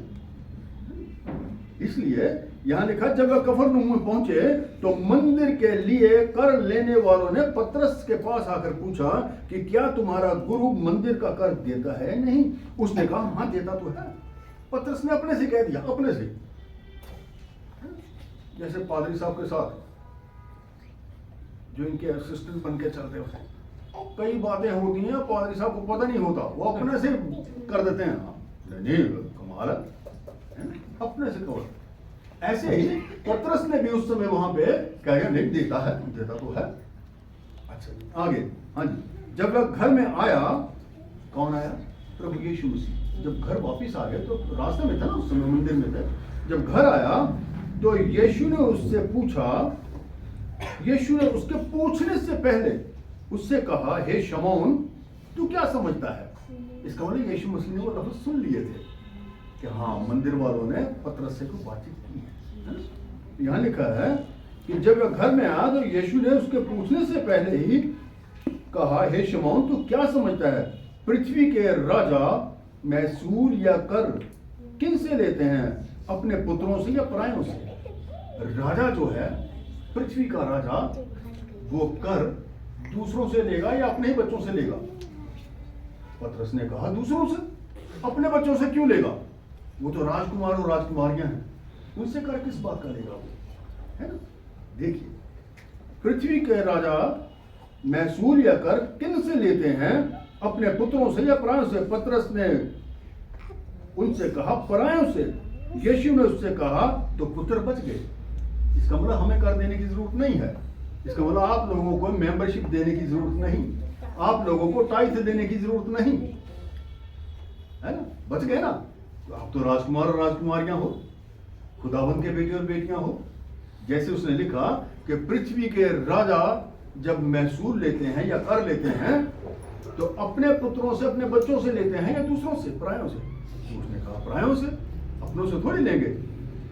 इसलिए यहाँ लिखा, जब वह कफरनहूम में पहुंचे तो मंदिर के लिए कर लेने वालों ने पतरस के पास आकर पूछा कि क्या तुम्हारा गुरु मंदिर का कर देता है? नहीं। उसने कहा, हाँ देता तो है। पतरस ने अपने से कह दिया, अपने से। जैसे पादरी साहब के साथ जो इनके असिस्टेंट बन के चलते हैं, कई बातें होती हैं, पादरी साहब को पता नहीं होता, वो अपने से कर देते हैं। नहीं, कमाल है, अपने से कवर। ऐसे ही पतरस ने भी उस समय वहां पे कहा, नहीं देता है, देता तो है। अच्छा, आगे। हाँ जी, जब वह घर में आया, कौन आया? प्रभु यीशु मसीह। जब घर वापिस आ गए तो रास्ते में था ना, उस समय मंदिर में थे। जब घर आया तो यीशु ने उससे पूछा, यीशु ने उसके पूछने से पहले उससे कहा, हे शमौन, तू क्या समझता है? इसका मतलब यीशु मसीह ने वो लफ्ज सुन लिए थे कि हाँ, मंदिर वालों ने पतरस से कोई बातचीत की है। यहाँ लिखा है कि जब वह घर में आया तो यीशु ने उसके पूछने से पहले ही कहा, हे शमौन, तू क्या समझता है? पृथ्वी के राजा मैसूर या कर किन से लेते हैं? अपने पुत्रों से या परायों से? राजा जो है, पृथ्वी का राजा, वो कर दूसरों से लेगा या अपने ही बच्चों से लेगा? पतरस ने कहा, दूसरों से। अपने बच्चों से क्यों लेगा? वो तो राजकुमार और राजकुमारियां हैं, उनसे कर किस बात का लेगा वो? है ना? देखिए, पृथ्वी के राजा मैसूर या कर किन से लेते हैं? अपने पुत्रों से या परायों से? पतरस ने उनसे कहा, परायों से। यीशु ने उससे कहा, तो पुत्र बच गए। इसका मतलब हमें कर देने की जरूरत नहीं है। इसका मतलब आप लोगों को मेंबरशिप देने की जरूरत नहीं, आप लोगों को टाइथ देने की जरूरत नहीं, है ना? बच गए ना? आप तो राजकुमार और राजकुमारियां हो, खुदावंद के बेटे और बेटियां हो। जैसे उसने लिखा कि पृथ्वी के राजा जब महसूल लेते हैं या कर लेते हैं, तो अपने पुत्रों से, अपने बच्चों से लेते हैं या दूसरों से, परायों से? उसने कहा परायों से, अपनों से थोड़ी लेंगे।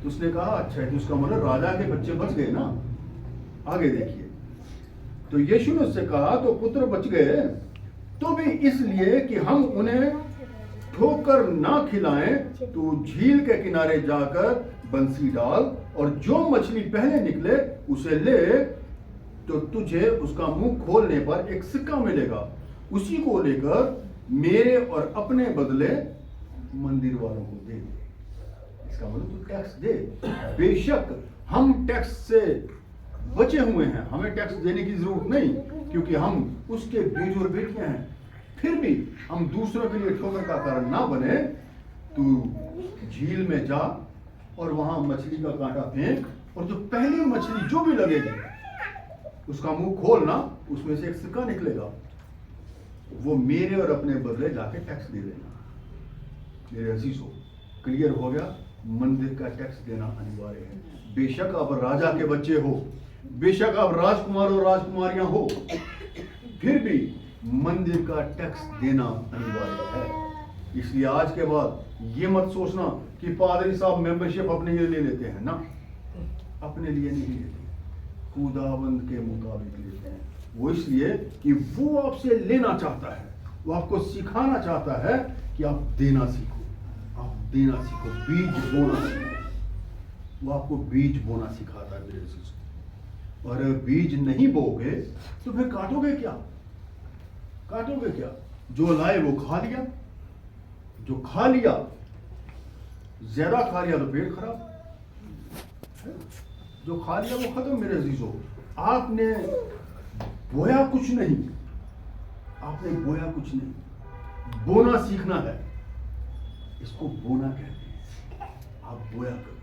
तो उसने कहा, अच्छा है, तो उसका मतलब राजा के बच्चे बच गए ना। आगे देखिए, तो यीशु ने उससे कहा, तो पुत्र बच गए, तो भी इसलिए कि हम उन्हें ठोकर ना खिलाएं, तो झील के किनारे जाकर बंसी डाल और जो मछली पहले निकले उसे ले, तो तुझे उसका मुंह खोलने पर एक सिक्का मिलेगा। उसी को लेकर मेरे और अपने बदले मंदिर वालों को दे। इसका मतलब तू टैक्स दे। बेशक हम टैक्स से बचे हुए हैं, हमें टैक्स देने की जरूरत नहीं, क्योंकि हम उसके बेटे और बेटियां हैं। फिर भी हम दूसरों के लिए ठोकर का कारण ना बने। तू झील में जा और वहां मछली का कांटा फेंक, और जो पहली मछली जो भी लगेगी उसका मुंह खोलना, उसमें से एक सिक्का निकलेगा, वो मेरे और अपने बदले जाके टैक्स दे देना। मेरे अजीजों, क्लियर हो गया? मंदिर का टैक्स देना अनिवार्य है। बेशक आप राजा के बच्चे हो, बेशक आप राजकुमार और राजकुमारियां हो, फिर भी मंदिर का टैक्स देना अनिवार्य है। इसलिए आज के बाद ये मत सोचना कि पादरी साहब मेंबरशिप अपने लिए ले लेते हैं ना, अपने लिए नहीं लेते। खुदावंद के मुताबिक लेते हैं। वो इसलिए कि वो आपसे लेना चाहता है, वो आपको सिखाना चाहता है कि आप देना सीखो, आप देना सीखो, बीज बोना सीखो। वो आपको बीज बोना सिखाता है मेरे अजीजों। और बीज नहीं बोगे तो फिर काटोगे क्या? काटोगे क्या? जो लाए वो खा लिया, जो खा लिया, ज्यादा खा लिया तो पेट खराब, जो खा लिया वो खत्म मेरे अजीजों। आपने बोया कुछ नहीं, आपने बोया कुछ नहीं, बोना सीखना है। इसको बोना कहते हैं। आप बोया करो।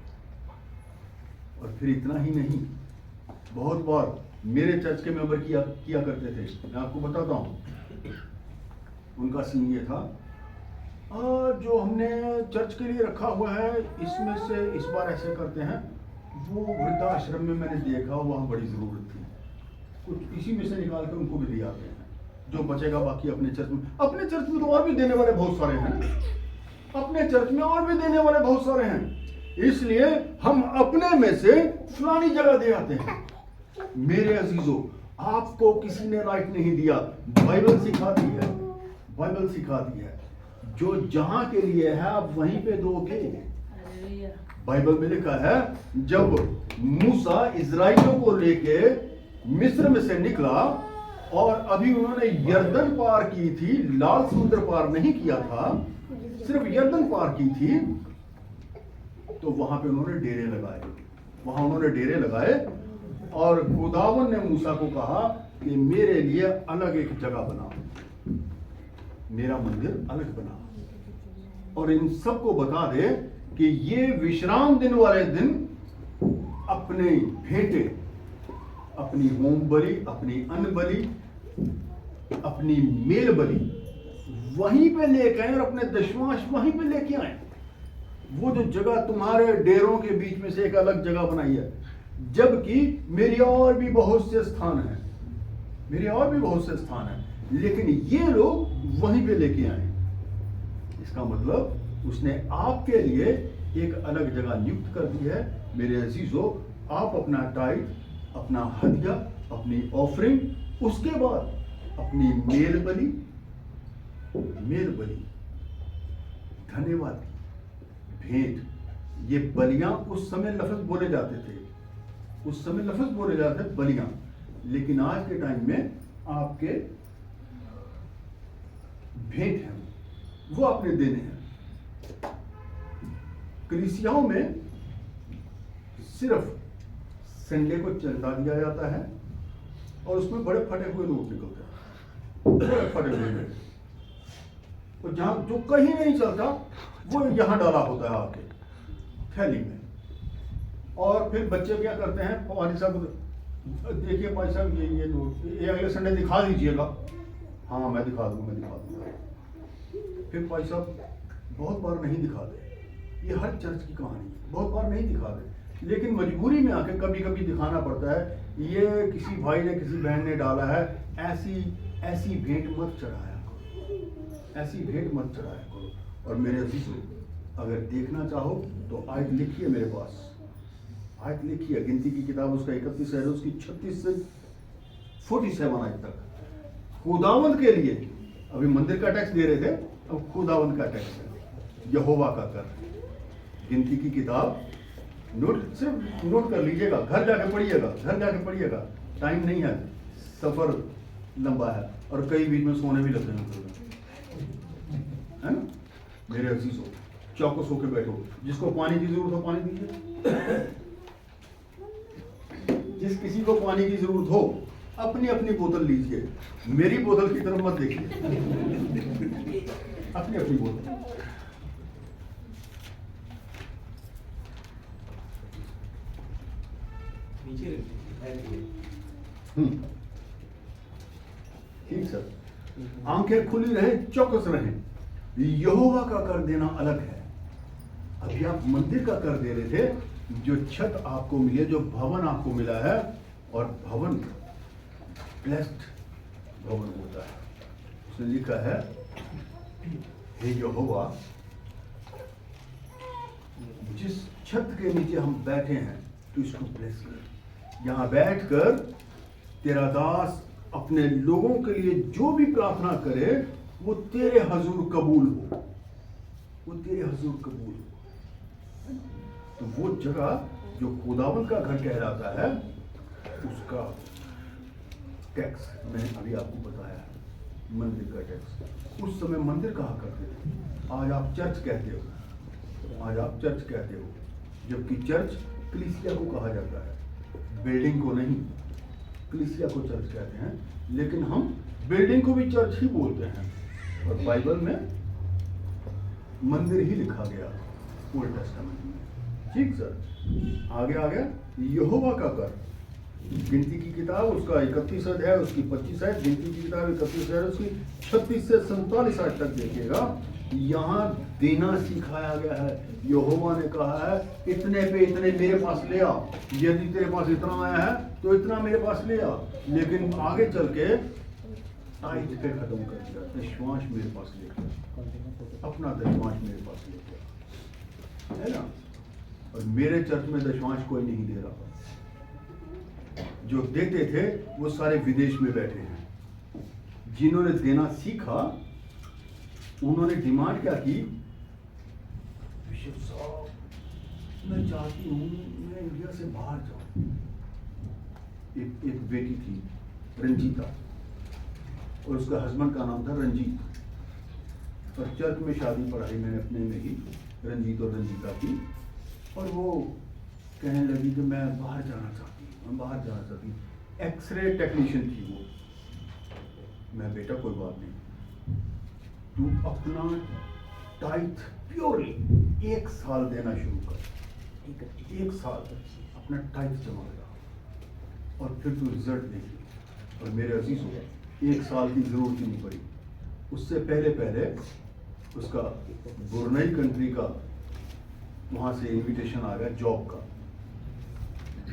और फिर इतना ही नहीं, बहुत बार मेरे चर्च के मेंबर किया करते थे। मैं आपको बताता हूँ, उनका सीन ये था, जो हमने चर्च के लिए रखा हुआ है इसमें से इस बार ऐसे करते हैं। वो वृद्धाश्रम में मैंने देखा, वहाँ बड़ी ज़रूरत थी, कुछ इसी में से निकाल कर उनको भी दिया गया है। जो बचेगा बाकी अपने चर्च में, अपने चर्च में तो और भी देने वाले बहुत सारे हैं, अपने चर्च में और भी देने वाले बहुत सारे हैं। इसलिए हम अपने में से फलानी जगह दे आते हैं। मेरे अजीजों, आपको किसी ने राइट नहीं दिया, बाइबल सिखाती है, बाइबल सिखाती है। जो जहां के लिए है आप वहीं पे दोगे। बाइबल में लिखा है, जब मूसा इजराइलियों को लेके मिस्र में से निकला और अभी उन्होंने यर्दन पार की थी, लाल समुद्र पार नहीं किया था, सिर्फ यर्दन पार की थी, तो वहां पे उन्होंने डेरे लगाए, वहां उन्होंने डेरे लगाए। और खुदावन ने मूसा को कहा कि मेरे लिए अलग एक जगह बनाओ, मेरा मंदिर अलग बना, और इन सबको बता दे कि ये विश्राम दिन वाले दिन अपने भेंटे, अपनी होम बलि, अपनी अन्न बलि, अपनी मेल बलि वहीं पे लेके आए और अपने दशमांश वहीं पे लेके आए। वो जो जगह तुम्हारे डेरों के बीच में से एक अलग जगह बनाई है, जबकि मेरी और भी बहुत से स्थान हैं, मेरे और भी बहुत से स्थान हैं, लेकिन ये लोग वहीं पे लेके आए। इसका मतलब उसने आपके लिए एक अलग जगह नियुक्त कर दी है। मेरे अजीजों, आप अपना टाइट, अपना हदिया, अपनी ऑफरिंग, उसके बाद अपनी मेल बलि, धन्यवाद, भेंट, ये बलियां उस समय लफ्ज बोले जाते थे, उस समय लफ्ज बोले जाते थे बलियां, लेकिन आज के टाइम में आपके भेंट हैं, वो आपने देने हैं। कलीसियाओं में सिर्फ संडे को चंदा दिया जाता है और उसमें बड़े फटे हुए नोट निकलते हैं, बड़े फटे हुए नोट, और जहां जो कहीं नहीं चलता वो यहां डाला होता है आके थैली में। और फिर बच्चे क्या करते हैं, भाई साहब देखिए भाई साहब ये नोट, ये अगले संडे दिखा दीजिएगा। हाँ मैं दिखा दूंगा। फिर भाई साहब बहुत बार नहीं दिखाते। ये हर चर्च की कहानी, बहुत बार नहीं दिखाते, लेकिन मजबूरी में आके कभी कभी दिखाना पड़ता है। ये किसी भाई ने, किसी बहन ने डाला है, ऐसी भेंट मत चढ़ाया करो, ऐसी भेंट मत चढ़ाया करो। और मेरे अजीजों, अगर देखना चाहो तो आयत लिखिए, मेरे पास आयत लिखिए, गिनती की किताब उसका 31 है, उसकी 36 से 47 आयत तक। खुदावंद के लिए अभी मंदिर का टैक्स दे रहे थे, अब खुदावंद का टैक्स है, यहोवा का कर। गिनती की किताब सिर्फ नोट कर लीजिएगा, घर जाके पढ़िएगा, टाइम नहीं है, सफर लंबा है और कई बीच में सोने भी लगते हैं ना। मेरे अजीजों, चौकस होके बैठो, जिसको पानी की जरूरत हो पानी दीजिए, जिस किसी को पानी की जरूरत हो अपनी अपनी बोतल लीजिए, मेरी बोतल की तरफ मत देखिए, अपनी अपनी बोतल। ठीक सर, आंखें खुली रहे, चौकस रहे। यहोवा का कर देना अलग है। अभी आप मंदिर का कर दे रहे थे, जो छत आपको मिली है, जो भवन आपको मिला है, और भवन ब्लेस्ड भवन होता है। उसने लिखा है, हे यहोवा, जिस छत के नीचे हम बैठे हैं तो इसको ब्लेस कर, यहाँ बैठकर तेरा दास अपने लोगों के लिए जो भी प्रार्थना करे वो तेरे हजूर कबूल हो, वो तेरे हजूर कबूल हो। तो वो जगह जो खुदावंद का घर कहलाता है, उसका टैक्स मैंने अभी आपको बताया है, मंदिर का टैक्स। उस समय मंदिर कहा करते थे, आज आप चर्च कहते हो, आज आप चर्च कहते हो, जबकि चर्च कलीसिया को कहा जाता है, बिल्डिंग को नहीं। कलीसिया को चर्च कहते हैं, लेकिन हम बिल्डिंग को भी चर्च ही बोलते हैं। और बाइबल में मंदिर ही लिखा गया ओल्ड टेस्टामेंट में। ठीक सर, आगे आ गया यहोवा का कर। गिनती की किताब उसका 31 अध्याय उसकी 25 आयत, गिनती की किताब 31 अध्याय उसकी 36 से 47 आयत तक देखिएगा। यहाँ देना सिखाया गया है। यहोवा ने कहा है इतने पे इतने मेरे पास ले आ, यदि तेरे पास इतना आया है तो इतना मेरे पास ले आ। लेकिन आगे चल के टाइट पे खत्म कर दिया, दशमांश मेरे पास लेकर, अपना दशमांश मेरे पास लेकर, है ना। और मेरे चर्च में दशमांश कोई नहीं दे रहा, जो देते थे वो सारे विदेश में बैठे हैं। जिन्होंने देना सीखा उन्होंने डिमांड क्या की, बिशप साहब मैं चाहती हूँ मैं इंडिया से बाहर जाऊं। एक बेटी थी रंजीता, और उसका हस्बैंड का नाम था रंजीत। और चर्च में शादी पढ़ाई मैंने अपने में ही रंजीत और रंजीता की। और वो कहने लगी कि मैं बाहर जाना चाहती हूँ, मैं बाहर जाना चाहती हूँ। एक्सरे टेक्नीशियन थी वो। मैं बेटा कोई बात नहीं, तू अपना टाइथ प्योरली 1 साल देना शुरू कर, 1 साल अपना टाइथ जमा करा और फिर तू रिजल्ट देखी। और मेरे अजीजों 1 साल की जरूरत ही नहीं पड़ी। उससे पहले उसका ब्रुनेई कंट्री का वहां से इनविटेशन आ गया जॉब का।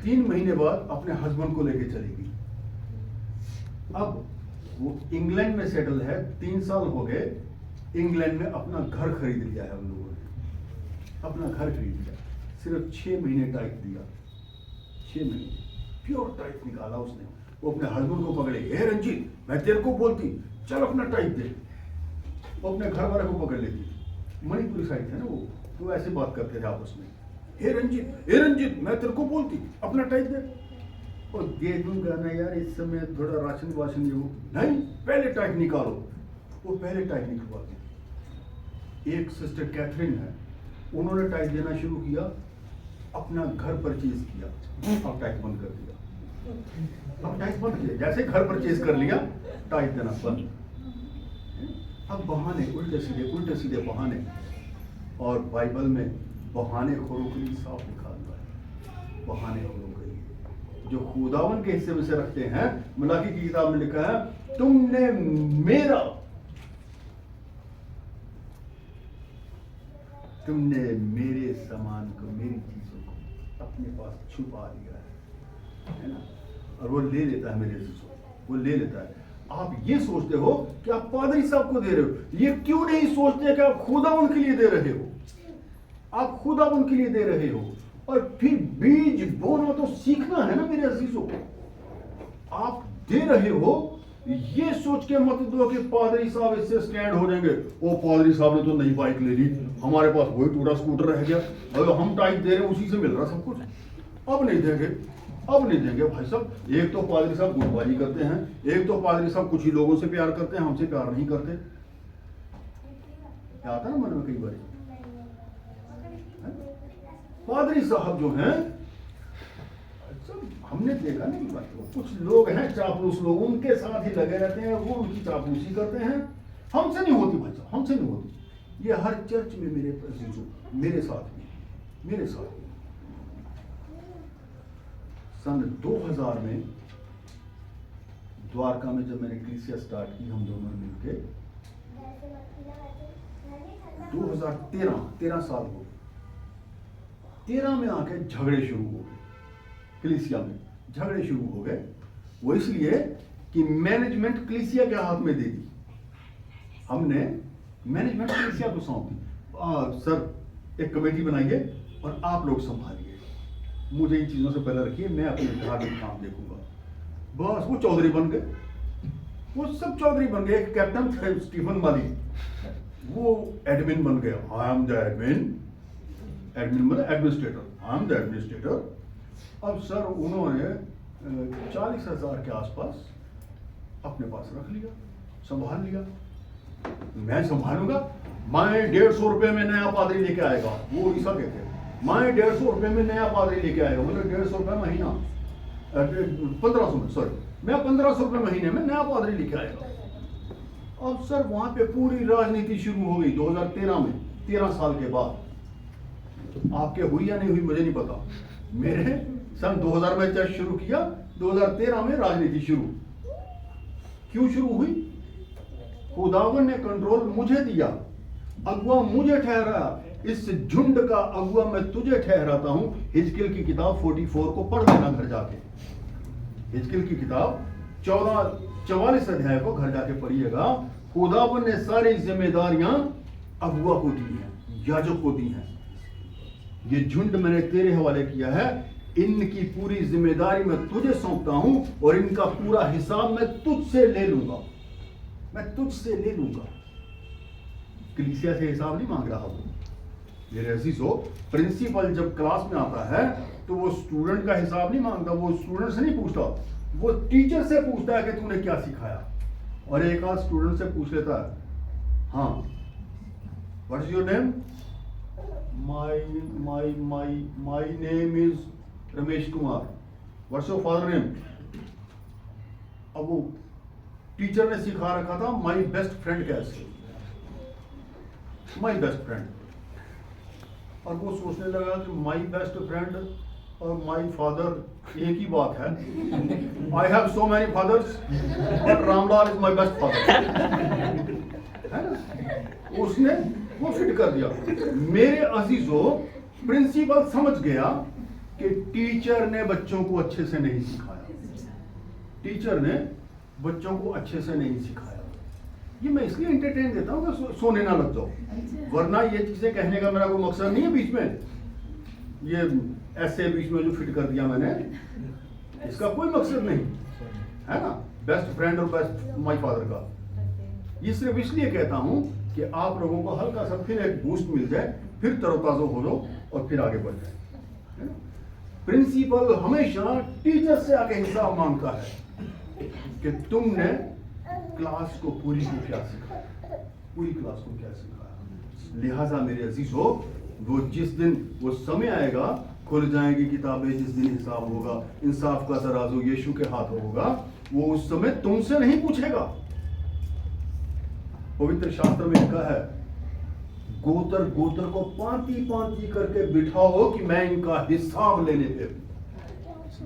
3 महीने बाद अपने हस्बैंड को लेके चली गई। अब वो इंग्लैंड में सेटल है, 3 साल हो गए। इंग्लैंड में अपना घर खरीद लिया है उन लोगों ने, अपना घर खरीद लिया। सिर्फ 6 महीने टाइट दिया, 6 महीने प्योर टाइट निकाला उसने। वो अपने हस्बैंड को पकड़े, हे रंजीत मैं तेरे को बोलती चल अपना टाइट दे। वो अपने घर वाले को पकड़ लेती। मणिपुरी साइड थे ना वो, तो ऐसे बात करते थे आपस में, हे रंजीत मैं तेरे को बोलती अपना टाइट दे। और दे दूंगा ना यार, इस समय थोड़ा राशन वाशन ये वो, नहीं पहले टाइट निकालो। वो पहले टाइट निकलवाती। एक सिस्टर कैथरीन है, उन्होंने टाइट देना शुरू किया, अपना घर परचेज किया, अब टाइट बंद कर दिया। अब टाइट बंद किया, जैसे घर परचेज कर लिया टाइट देना बंद। अब बहाने उल्टे सीधे बहाने। और बाइबल में बहाने खोरों के लिए साफ लिखा हुआ है, बहाने खोरों के लिए जो खुदावन के हिस्से में से रखते हैं। मलाकी की किताब में लिखा है तुमने मेरे सामान को, मेरी चीजों को अपने पास छुपा लिया है ना। और वो ले लेता है मेरे चीजों, वो ले लेता है। आप ये सोचते हो कि आप पादरी साहब को दे रहे हो, ये क्यों नहीं सोचते कि आप खुदावन के लिए दे रहे हो, आप खुदावन के लिए दे रहे हो। और फिर बीज बोना तो सीखना है ना मेरे अजीजों। आप दे रहे हो, ये सोच के मत दो कि पादरी साहब इससे स्टैंड हो जाएंगे, ओ पादरी साहब ने तो नई बाइक ले ली, हमारे पास वही टूटा स्कूटर रह गया, अगर हम टाइट दे रहे हैं उसी से मिल रहा सब कुछ, अब नहीं देंगे भाई साहब। एक तो पादरी साहब गुटबाजी करते हैं, एक तो पादरी साहब कुछ ही लोगों से प्यार करते हैं, हमसे प्यार नहीं करते। क्या आता ना मन में कई बार। पादरी साहब जो हैं, हमने देखा नहीं बात, कुछ लोग हैं चापलूस लोग, उनके साथ ही लगे रहते हैं, वो उनकी चापलूसी करते हैं। हमसे नहीं होती भाई साहब, हमसे नहीं होती। ये हर चर्च में मेरे मेरे साथ भी सन 2000 में द्वारका में जब मैंने कलीसिया स्टार्ट की, हम दोनों ने मिलकर 2013 साल हो, 13 में आके झगड़े शुरू हो गए, कलीसिया में झगड़े शुरू हो गए। वो इसलिए कि मैनेजमेंट कलीसिया के हाथ में दे दी, हमने मैनेजमेंट कलीसिया को सौंप दी। सर एक कमेटी बनाइए और आप लोग संभालिए। मुझे इन चीज़ों से पहले रखिए, मैं अपने धार्मिक काम देखूंगा। बस वो चौधरी बन गए, वो सब चौधरी बन गए। एक कैप्टन थे स्टीफन माली, वो एडमिन बन गया। I am the admin, admin मतलब administrator, I am the administrator. अब सर उन्होंने 40,000 के आसपास अपने पास रख लिया, संभाल लिया। मैं संभालूंगा, मैं 150 रुपए में नया पादरी लेके आएगा। वो उड़ीसा के थे, मैं 150 रुपए में नया पादरी लेके आएगा, मतलब 150 रुपए महीना, 1500 में, सॉरी, मैं 1500 रुपए महीने में नया पादरी लेके आएगा। अब सर वहां पे पूरी राजनीति शुरू हो गई 2013 में, 13 साल के बाद। आपके हुई या नहीं हुई मुझे नहीं पता, मेरे सन 2000 में चर्च शुरू किया, 2013 में राजनीति शुरू। क्यों शुरू हुई? खुदावन ने कंट्रोल मुझे दिया, अगुआ मुझे ठहराया। इस झुंड का अगुआ मैं तुझे ठहराता हूं। हिजकिल की किताब 44 को पढ़ लेना घर जाके, हिजकिल की किताब 44 अध्याय को घर जाके पढ़िएगा। खुदावन ने सारी जिम्मेदारियां अगुआ को दी हैं, याजक को दी हैं। ये झुंड मैंने तेरे हवाले किया है, इनकी पूरी जिम्मेदारी मैं तुझे सौंपता हूं और इनका पूरा हिसाब मैं तुझसे ले लूंगा, मैं तुझसे ले लूंगा। कलीसिया से हिसाब नहीं मांग रहा हूं मेरे अजीजों। प्रिंसिपल जब क्लास में आता है तो वो स्टूडेंट का हिसाब नहीं मांगता, वो स्टूडेंट से नहीं पूछता, वो टीचर से पूछता है कि तूने क्या सिखाया। और एक आध स्टूडेंट से पूछ लेता है, हाँ what is your name? My name is Ramesh Kumar. What's your father name? अब वो टीचर ने सिखा रखा था माई बेस्ट फ्रेंड कैसे, माई बेस्ट फ्रेंड। और वो सोचने लगा कि माई बेस्ट फ्रेंड और माई फादर एक ही बात है। I have so many fathers और Ramlal is my best father, है ना? उसने वो फिट कर दिया। मेरे अजीजों, प्रिंसिपल समझ गया कि टीचर ने बच्चों को अच्छे से नहीं सिखाया, टीचर ने बच्चों को अच्छे से नहीं सिखाया। ये मैं इसलिए एंटरटेन देता हूँ कि सोने ना लग जाओ, वरना ये चीजें कहने का मेरा कोई मकसद नहीं है। बीच में ये ऐसे बीच में जो फिट कर दिया मैंने, इसका कोई मकसद नहीं है ना, बेस्ट फ्रेंड और बेस्ट माई फादर का। ये सिर्फ इसलिए कहता हूं कि आप लोगों को हल्का सा फिर एक बूस्ट मिल जाए, फिर तरोताजा हो जाओ और फिर आगे बढ़ जाए, है ना? प्रिंसिपल हमेशा टीचर से आगे हिसाब मांगता है कि तुमने क्लास को पूरी को क्या सिखाया, पूरी क्लास को क्या सिखाया। लिहाजा मेरे अजीजों, वो जिस दिन वो समय आएगा, खुल जाएंगी किताबें, जिस दिन हिसाब होगा, इंसाफ का तराजू यीशु के हाथ होगा, वो उस समय तुमसे नहीं पूछेगा। पवित्र शास्त्र में लिखा है, गोत्र गोत्र को पांति पांति करके बिठाओ कि मैं इनका हिसाब लेने पे।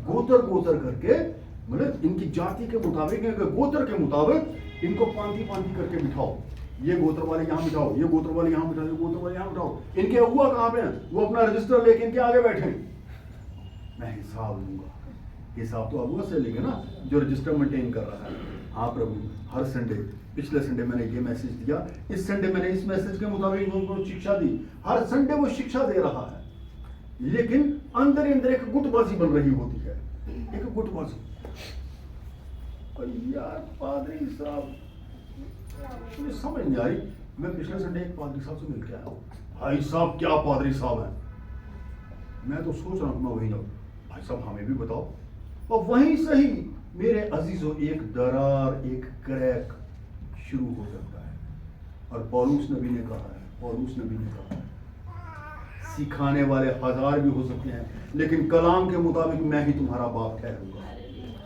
गोत्र गोत्र करके मतलब इनकी जाति के मुताबिक, गोत्र के मुताबिक इनको पांति पांति करके बिठाओ। ये गोत्र वाले यहाँ बिठाओ, ये गोत्र वाले यहाँ बिठाओ, ये गोत्र वाले यहाँ बिठाओ। इनके अगुआ कहाँ पे हैं? वो अपना रजिस्टर लेके इनके आगे बैठे। मैं हिसाब लूंगा। हिसाब तो अगुआ से लेंगे ना, जो रजिस्टर मेंटेन कर रहा है। हाँ प्रभु, हर संडे, पिछले संडे मैंने ये मैसेज दिया, इस संडे मैंने इस मैसेज के मुताबिक उनको शिक्षा दी। हर संडे वो शिक्षा दे रहा है, लेकिन अंदर अंदर एक गुटबाजी बन रही होती है, एक गुटबाजी। यार पादरी साहब, मुझे समझ नहीं आ रही। मैं पिछले संडे एक पादरी साहब से मिल के आया, भाई साहब क्या पादरी साहब हैं। मैं तो सोच रहा हूँ मैं वही ना, भाई साहब हमें भी बताओ। और वहीं से ही मेरे अजीजों एक दरार, एक क्रैक शुरू हो जाता है। और पौलुस नबी ने कहा है, पौलुस नबी ने कहा है, सिखाने वाले 1000 भी हो सकते हैं, लेकिन कलाम के मुताबिक मैं ही तुम्हारा बाप ठहरूंगा,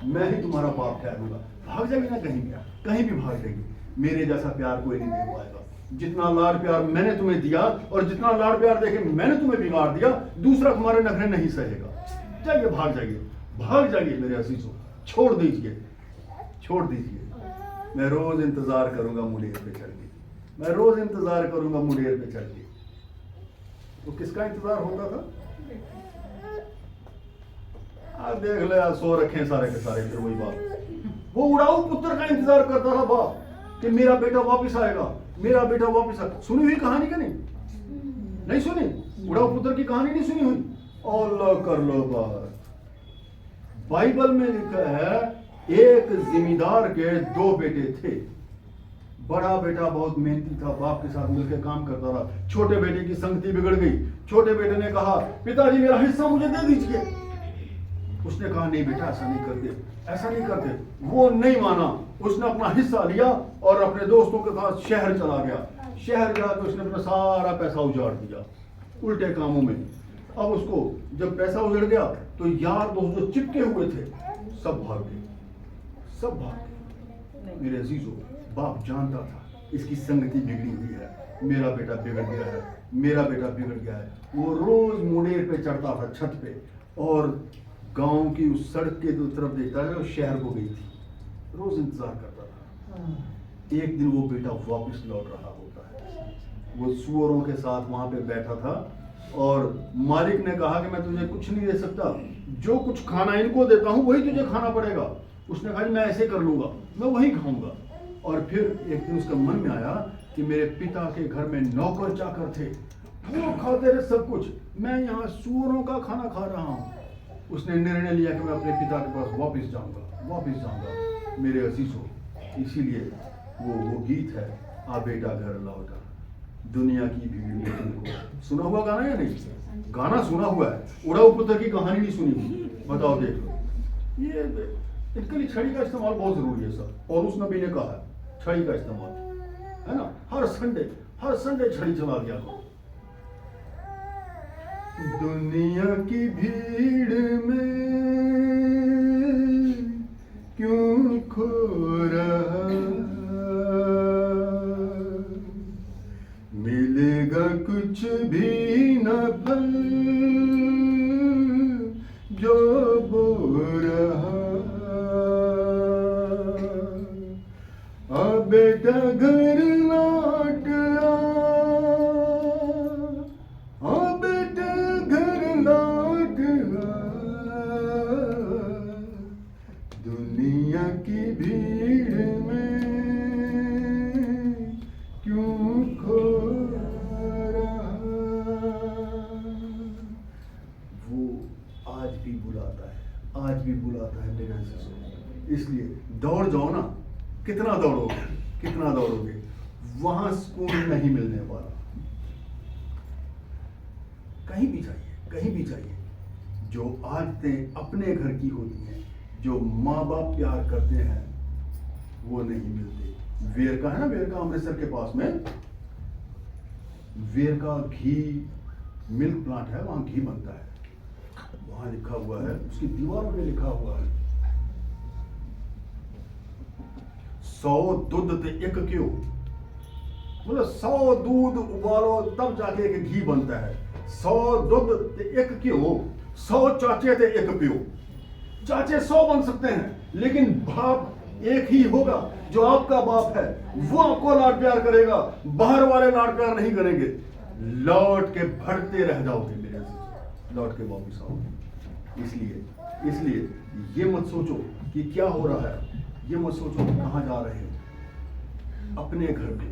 मैं ही तुम्हारा बाप ठहरूंगा। भाग जाएगी ना कहीं भी, कहीं भी भाग जाएगी। मेरे जैसा प्यार कोई नहीं दे पाएगा। जितना लाड प्यार मैंने तुम्हें दिया और जितना लाड प्यार देके मैंने तुम्हें बिगाड़ दिया, दूसरा तुम्हारे नखरे नहीं सहेगा। जाइए, भाग जाइए, भाग जाइए मेरे अजीजों, छोड़ दीजिए, छोड़ दीजिए। मैं रोज इंतजार करूंगा मुड़ेर पे चढ़ के, मैं रोज इंतजार करूंगा मुड़ेर पे चढ़ के। तो किसका इंतजार होता था? देख ले यार, सो रखे सारे के सारे, फिर वही बात। वो उड़ाऊ पुत्र का इंतजार करता था बाप कि मेरा बेटा वापस आएगा, मेरा बेटा वापस आएगा। सुनी हुई कहानी का नहीं सुनी? उड़ाऊ पुत्र की कहानी नहीं सुनी हुई? अल्लाह कर लो बात। बाइबल में लिखा है एक जिम्मेदार के 2 बेटे थे। बड़ा बेटा बहुत मेहनती था, बाप के साथ मिलकर काम करता रहा। छोटे बेटे की संगति बिगड़ गई। छोटे बेटे ने कहा पिताजी मेरा हिस्सा मुझे दे दीजिए। उसने कहा नहीं बेटा ऐसा नहीं करते, ऐसा नहीं करते। वो नहीं माना। उसने अपना हिस्सा लिया और अपने दोस्तों के साथ शहर चला गया। शहर जाकर उसने अपना सारा पैसा उजाड़ दिया उल्टे कामों में। अब उसको जब पैसा उजड़ गया तो यार दोस्त जो चिपके हुए थे सब भाग गए, सब भाग गए। मेरे अजीजों, बाप जानता था इसकी संगति बिगड़ी हुई है, मेरा बेटा बिगड़ गया है, मेरा बेटा बिगड़ गया है। वो रोज मुंडेर पे चढ़ता था छत पे और गांव की उस सड़क के दो तरफ देखता था, शहर को गई थी, रोज इंतजार करता था। एक दिन वो बेटा वापस लौट रहा होता है। वो सुअरों के साथ वहां पे बैठा था और मालिक ने कहा कि मैं तुझे कुछ नहीं दे सकता, जो कुछ खाना इनको देता हूं वही तुझे खाना पड़ेगा। उसने कहा मैं ऐसे कर लूंगा, मैं वही खाऊंगा। और फिर एक दिन उसका मन में आया कि मेरे पिता के घर में नौकर चाकर थे, वो खाते रहे सब कुछ, मैं यहाँ सुअरों का खाना खा रहा हूँ। उसने निर्णय लिया कि मैं अपने पिता के पास वापस जाऊंगा। मेरे अजीजों, इसीलिए वो गीत है आ बेटा घर लौटा, दुनिया की भीड़ में तुमको। सुना हुआ गाना या नहीं? गाना सुना हुआ है, उड़ाऊ पुत्र की कहानी नहीं सुनी हुई। बताओ देख लो, ये इनके लिए छड़ी का इस्तेमाल बहुत जरूरी है सर। और उस नबी ने कहा है छड़ी का इस्तेमाल, है ना? हर संडे छड़ी चला दिया करो। दुनिया की भीड़ में क्यों खो रहा, मिलेगा कुछ भी न फल जो बो रहा। अब बेटा घर लौट आ, अब बेटा घर लौट आ, दुनिया की भीड़ में क्यों खो रहा। वो आज भी बुलाता है, आज भी बुलाता है मेरे अजीजों। इसलिए दौड़ जाओ ना, कितना दौड़ोगे, वहां सुकून नहीं मिलने वाला। कहीं भी जाइए, जो आदतें अपने घर की होती हैं, जो माँ बाप प्यार करते हैं, वो नहीं मिलते। वेरका है ना, वेरका अमृतसर के पास में वेरका घी मिल्क प्लांट है, वहां घी बनता है। वहां लिखा हुआ है, उसकी दीवार पे लिखा हुआ है 100 दूध ते 1 क्यों, मतलब 100 दूध उबालो तब जाके एक घी बनता है। 100 दूध ते 1 क्यों, 100 चाचे ते 1 प्यो। चाचे 100 बन सकते हैं, लेकिन बाप एक ही होगा। जो आपका बाप है वो आपको लाड प्यार करेगा, बाहर वाले लाड प्यार नहीं करेंगे। लौट के भरते रह जाओगे मेरे अजीज, लौट के वापिस आओगे। इसलिए ये मत सोचो कि क्या हो रहा है, ये मत सोचो कि कहाँ जा रहे हो। अपने घर में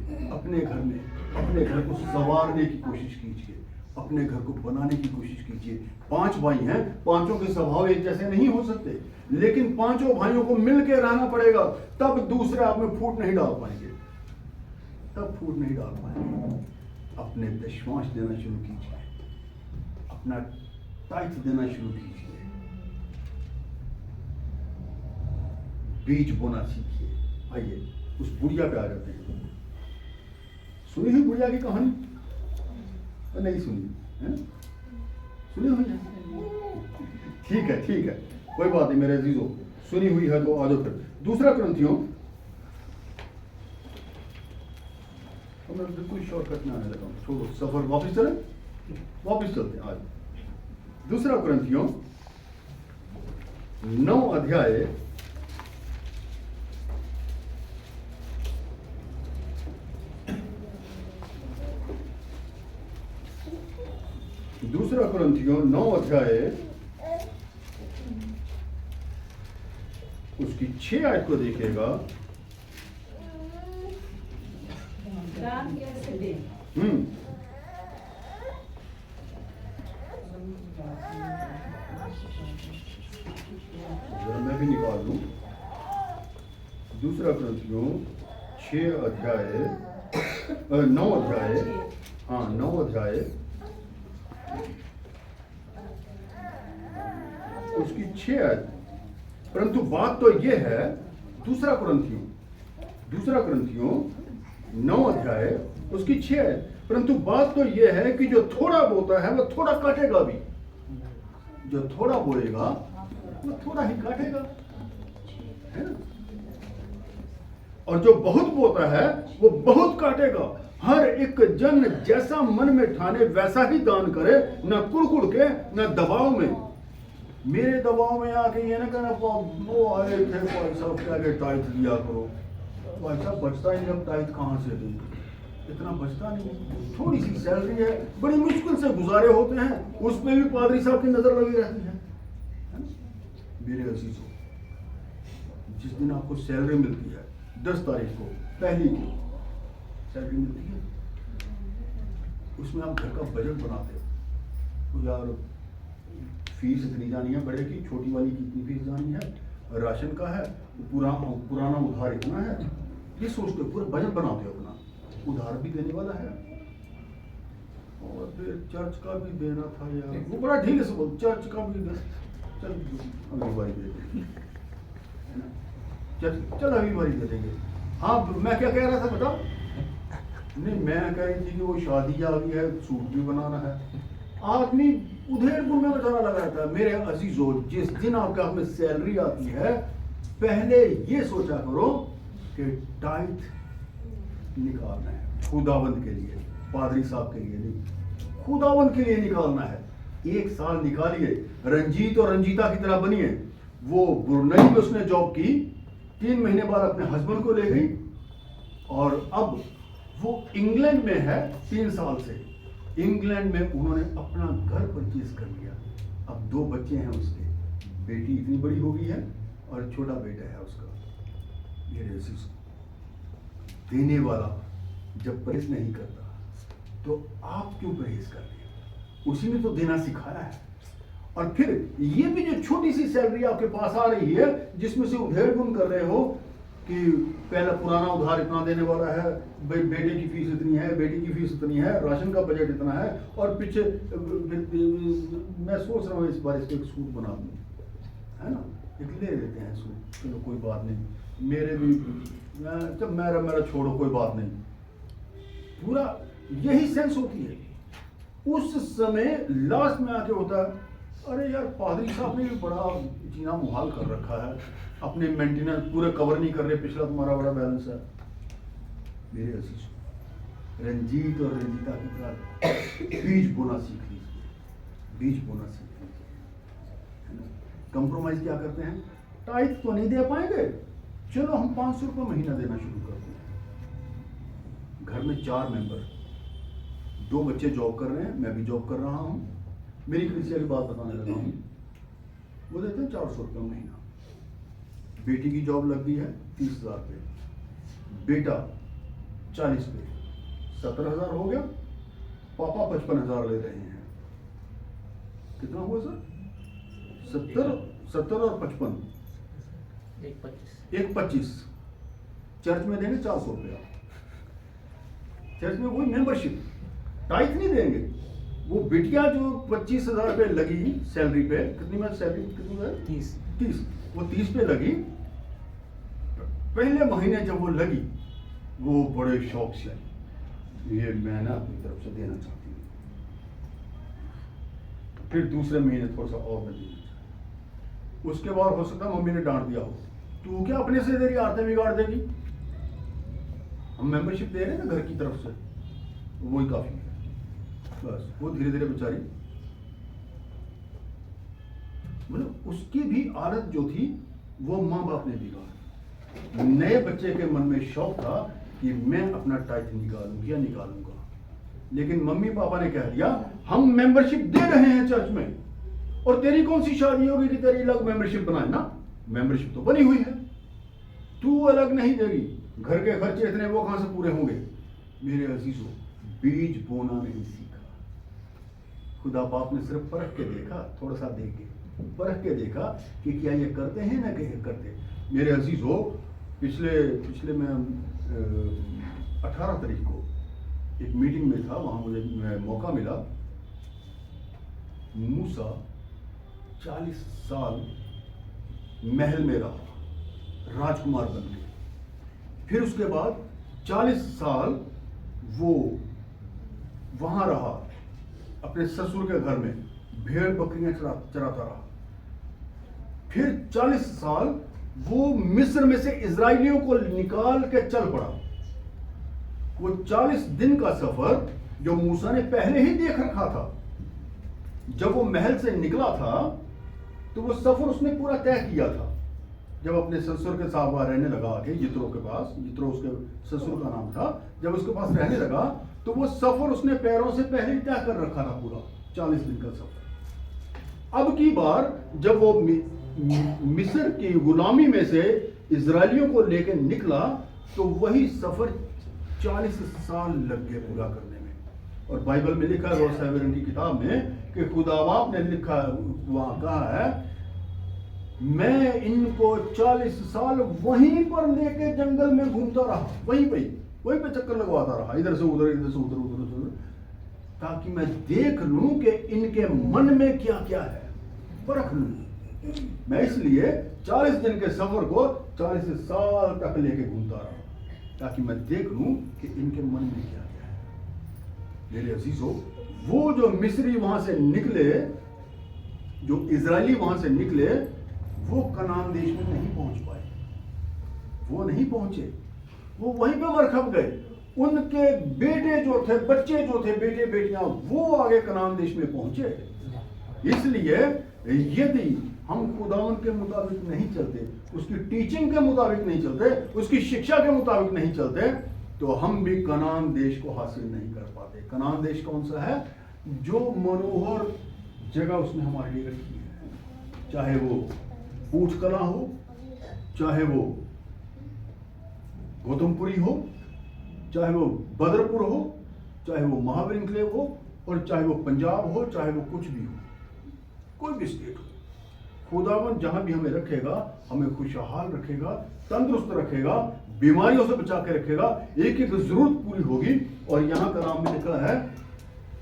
अपने घर को संवारने की कोशिश कीजिए, अपने घर को बनाने की कोशिश कीजिए। 5 भाई हैं, पांचों के स्वभाव एक जैसे नहीं हो सकते, लेकिन पांचों भाइयों को मिलकर रहना पड़ेगा, तब दूसरे आप में फूट नहीं डाल पाएंगे, अपने दशमांश देना शुरू कीजिए, अपना टाइट देना शुरू कीजिए, बीज बोना सीखिए। आइए उस बुढ़िया पे आ जाते हैं। सुनी हुई बुढ़िया की कहानी? नहीं सुनी है? सुनी हुई है? ठीक है, कोई बात नहीं मेरे अजीजों, सुनी हुई है तो आ जाओ। फिर दूसरा ग्रंथियों, मैं बिल्कुल शॉर्टकट में आने लगा हूं, छोड़ो सफर, वापस चलते हैं। आज दूसरा ग्रंथियों 9 अध्याय 9 अध्याय उसकी 6 आयत को देखिएगा। दान कैसे दें? दूसरा ग्रंथियों 6 अध्याय 9 अध्याय, हाँ 9 अध्याय उसकी 6 आयत। परंतु बात तो यह है, दूसरा ग्रंथियों 9 अध्याय उसकी 6 आयत। परंतु बात तो यह है कि जो थोड़ा बोता है वह थोड़ा काटेगा भी, जो थोड़ा बोएगा वह थोड़ा ही काटेगा, है ना? और जो बहुत बोता है वो बहुत काटेगा। हर एक जन जैसा मन में ठाने वैसा ही दान करे, न कुड़कुड़ के न दबाव में। मेरे दबाव में आके ये ना कहना वो आए थे भाई साहब क्या के टाइट दिया करो, भाई साहब बचता ही नहीं, अब टाइट कहाँ से दें, इतना बचता नहीं है। थोड़ी सी सैलरी है, बड़ी मुश्किल से गुजारे होते हैं, उस पर भी पादरी साहब की नजर लगी रहती है ना? मेरे अजीजों, जिस दिन आपको सैलरी मिलती है 10 तारीख को, पहली को सैलरी मिलती है, उसमें आप घर का बजट बनाते हो। तो यार फीस इतनी जानी है बड़े की, छोटी वाली की इतनी फीस जानी है, राशन का है, पुराना उधार इतना है, ये सोचते हो, पूरा बजट बनाते हो अपना। उधार भी देने वाला है और फिर चर्च का भी देना था यार, वो बड़ा ढीले से बोल, चर्च का भी चल अगली बारी दे देंगे, चल अगली बारी दे देंगे। हाँ मैं क्या कह रहा था बताओ? नहीं मैं कह रही थी कि वो शादी आ गई है, सूट भी बनाना है, आदमी उधेड़पुर में बेचारा लगा रहता है। मेरे अजीजों, जिस दिन आपके हाथ में सैलरी आती है, पहले ये सोचा करो कि टाइट निकालना है खुदावंद के लिए, पादरी साहब के लिए नहीं, खुदावंद के लिए निकालना है। 1 साल निकालिए, रंजीत और रंजीता की तरह बनिए। वो ब्रुनेई में उसने जॉब की, 3 महीने बाद अपने हस्बैंड को ले गई और अब वो इंग्लैंड में है 3 साल से। इंग्लैंड में उन्होंने अपना घर परचेज कर लिया। अब 2 बच्चे हैं उसके, बेटी इतनी बड़ी हो गई है और छोटा बेटा है उसका। मेरे अजीज, देने वाला जब परहेज नहीं करता तो आप क्यों परहेज कर रहे हैं? उसी ने तो देना सिखाया है। और फिर ये भी जो छोटी सी सैलरी आपके पास आ रही है, जिसमें से उधेड़ गुण कर रहे हो कि पहला पुराना उधार इतना देने वाला है, बेटे की फीस इतनी है, बेटी की फीस इतनी है, राशन का बजट इतना है, और पीछे मैं सोच रहा हूँ इस बार इसके एक सूट बना दूँ, है ना? एक ले लेते हैं सूट, चलो कोई बात नहीं, मेरे भी जब मेरा छोड़ो कोई बात नहीं। पूरा यही सेंस होती है। उस समय लास्ट में आके होता है, अरे यार पादरी साहब ने भी बड़ा जीना मुहाल कर रखा है, अपने मेंटेनेंस पूरे कवर नहीं कर रहे, पिछला तुम्हारा बड़ा बैलेंस है। मेरे अजीज, रंजीत और रंजीता की तरह बीज बोना सीख लीजिए, बीज बोना सीख लीजिए। कंप्रोमाइज क्या करते हैं? टाइट तो नहीं दे पाएंगे, चलो हम 500 रुपये महीना देना शुरू करते हैं। घर में 4 मेंबर, 2 बच्चे जॉब कर रहे हैं, मैं भी जॉब कर रहा हूँ, मेरी कलिसिया की बात बताने लगा हूँ। वो देते हैं 400 रुपये महीना। बेटी की जॉब लग गई है 30,000 पे, बेटा 40 पे, 17,000 हो गया। पापा 55,000 ले रहे हैं। कितना हुआ सर? 70 और 55, 125। चर्च में देंगे 400 रुपया। चर्च में वही मेंबरशिप, टाइट नहीं देंगे। वो बिटिया जो 25,000 पे लगी सैलरी पे, कितनी में सैलरी कितनी में? 30। वो 30 पे लगी। पहले महीने जब वो लगी, वो बड़े शौक से, ये मैं ना अपनी तरफ से देना चाहती हूँ। फिर दूसरे महीने थोड़ा सा और मैं देना चाहती। उसके बाद हो सकता है मम्मी ने डांट दिया हो, तू क्या अपने से दे रही, आते बिगाड़ देगी। हम मेंबरशिप दे रहे हैं ना घर की तरफ से, वही काफी है। बस वो धीरे धीरे बेचारी, मतलब उसकी भी आदत जो थी वो माँ बाप ने बिगाड़ी। नए बच्चे के मन में शौक था कि मैं अपना टाइट निकालूंगा, लेकिन मम्मी पापा ने कह दिया हम मेंबरशिप दे रहे हैं चर्च में, और तेरी कौन सी शादी होगी कि तेरी अलग मेंबरशिप बनाए ना? मेंबरशिप तो बनी हुई है, तू अलग नहीं देगी, घर के खर्चे इतने वो कहां से पूरे होंगे? मेरे अजीजों, बीज बोना नहीं सीखा। खुदा बाप ने सिर्फ परख के देखा, थोड़ा सा देके परख के देखा कि क्या ये करते हैं ना कि करते। मेरे अजीजों, पिछले मैं 18 तारीख को एक मीटिंग में था, वहां मुझे मौका मिला। मूसा 40 साल महल में रहा, राजकुमार बन के। फिर उसके बाद 40 साल वो वहां रहा, अपने ससुर के घर में भेड़ बकरियां चराता रहा। फिर 40 साल वो मिस्र में से इजराइलियों को निकाल के चल पड़ा। वो 40 दिन का सफर जो मूसा ने पहले ही देख रखा था, जब वो महल से निकला था तो वो सफर उसने पूरा तय किया था। जब अपने ससुर के साथ वहां रहने लगा आके जित्रो के पास, जित्रो उसके ससुर का नाम था, जब उसके पास रहने लगा तो वो सफर उसने पैरों से पहले ही तय कर रखा था, पूरा 40 दिन का सफर। अब की बार जब वो मिस्र की गुलामी में से इजराइलियों को लेकर निकला तो वही सफर 40 साल लग गए पूरा करने में। और बाइबल में लिखा है, रॉस हैवेरन की किताब में, कि खुदा बाप ने लिखा, वहां कहा है, मैं इनको 40 साल वहीं पर लेके जंगल में घूमता रहा, वहीं पे चक्कर लगवाता रहा, इधर से उधर, इधर से उधर, उधर से उधर, ताकि मैं देख लूं कि इनके मन में क्या क्या है, परख लूं। मैं इसलिए 40 दिन के सफर को 40 साल तक लेके घूमता रहा, ताकि मैं देख लूं कि इनके मन में क्या क्या है। मेरे अजीजों, वो जो मिस्री वहां से निकले, जो इजरायली वहां से निकले, वो कनान देश में नहीं पहुंच पाए, वो नहीं पहुंचे, वो वहीं पे मर खप गए। उनके बेटे जो थे, बच्चे जो थे, बेटे बेटियां, वो आगे कनान देश में पहुंचे। इसलिए यदि हम खुदावन के मुताबिक नहीं चलते, उसकी टीचिंग के मुताबिक नहीं चलते, उसकी शिक्षा के मुताबिक नहीं चलते, तो हम भी कनान देश को हासिल नहीं कर पाते। कनान देश कौन सा है? जो मनोहर जगह उसने हमारे लिए रखी है, चाहे वो ऊंट कला हो, चाहे वो गौतमपुरी हो, चाहे वो बदरपुर हो, चाहे वो महावीर इंक्लेव हो, और चाहे वो पंजाब हो, चाहे वो कुछ भी हो, कोई भी स्टेट हो, खुदावन जहां भी हमें रखेगा, हमें खुशहाल रखेगा, तंदुरुस्त रखेगा, बीमारियों से बचा के रखेगा, एक एक जरूरत पूरी होगी। और यहाँ का नाम में लिखा है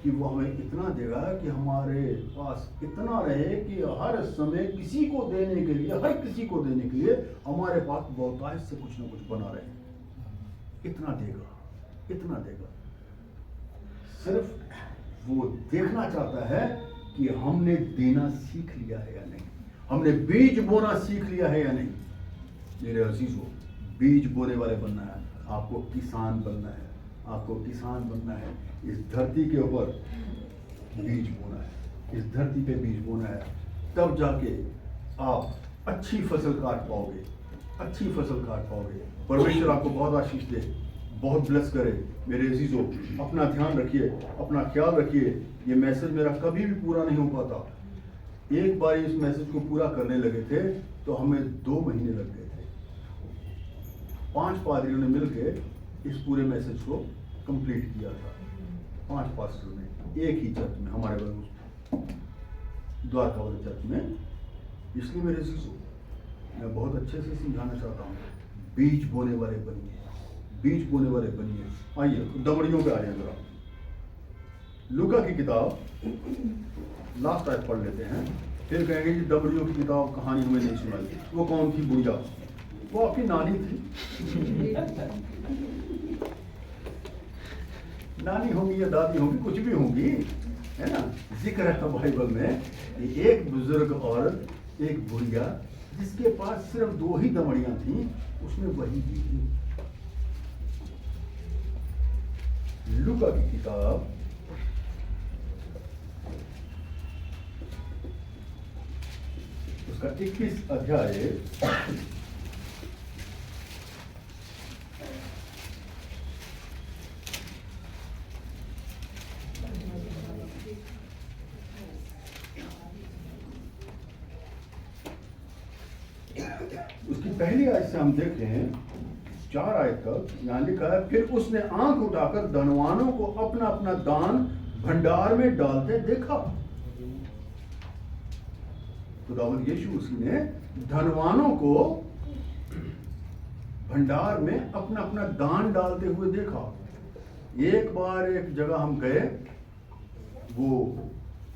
कि वो हमें इतना देगा कि हमारे पास इतना रहे कि हर समय किसी को देने के लिए, हर किसी को देने के लिए हमारे पास बहुतायत से कुछ ना कुछ बना रहे। इतना देगा, इतना देगा। सिर्फ वो देखना चाहता है कि हमने देना सीख लिया है या नहीं, हमने बीज बोना सीख लिया है या नहीं। मेरे अजीजों, बीज बोने वाले बनना है, आपको किसान बनना है, आपको किसान बनना है। इस धरती के ऊपर बीज बोना है, इस धरती पे बीज बोना है, तब जाके आप अच्छी फसल काट पाओगे, अच्छी फसल काट पाओगे। परमेश्वर आपको बहुत आशीष दे, बहुत ब्लेस करे। मेरे अजीजों, अपना ध्यान रखिए, अपना ख्याल रखिए। ये मैसेज मेरा कभी भी पूरा नहीं हो पाता। एक बार इस मैसेज को पूरा करने लगे थे तो हमें 2 महीने लग गए थे। 5 पादरियों ने मिलकर इस पूरे मैसेज को कंप्लीट किया था, 5 पास्टर ने, एक ही चर्च में, हमारे द्वारका वाले चर्च में। इसलिए मेरे अजीजों, मैं बहुत अच्छे से समझाना चाहता हूँ, बीज बोने वाले बनिए, बीज बोने वाले बनिए। आइए दमड़ियों पे आ जाए जरा। लूका की किताब लास्ट आयत पढ़ लेते हैं, फिर कहेंगे कि दमड़ियों की किताब कहानी हमें नहीं सुनाई। वो कौन थी बुढ़िया? वो आपकी नानी थी। नानी होंगी या दादी होंगी, कुछ भी होंगी, है ना। जिक्र है बाइबल में एक बुजुर्ग औरत, एक बुढ़िया, जिसके पास सिर्फ 2 ही दमड़ियां थी, उसने वही दी थी। लूका की किताब उसका 21 अध्याय उसकी पहली आयत से हम देखते हैं 4 आयत तक। यहाँ लिखा है, फिर उसने आंख उठाकर धनवानों को अपना अपना दान भंडार में डालते देखा। खुदावंद यीशु मसीह ने धनवानों को भंडार में अपना अपना दान डालते हुए देखा। एक बार एक जगह हम गए, वो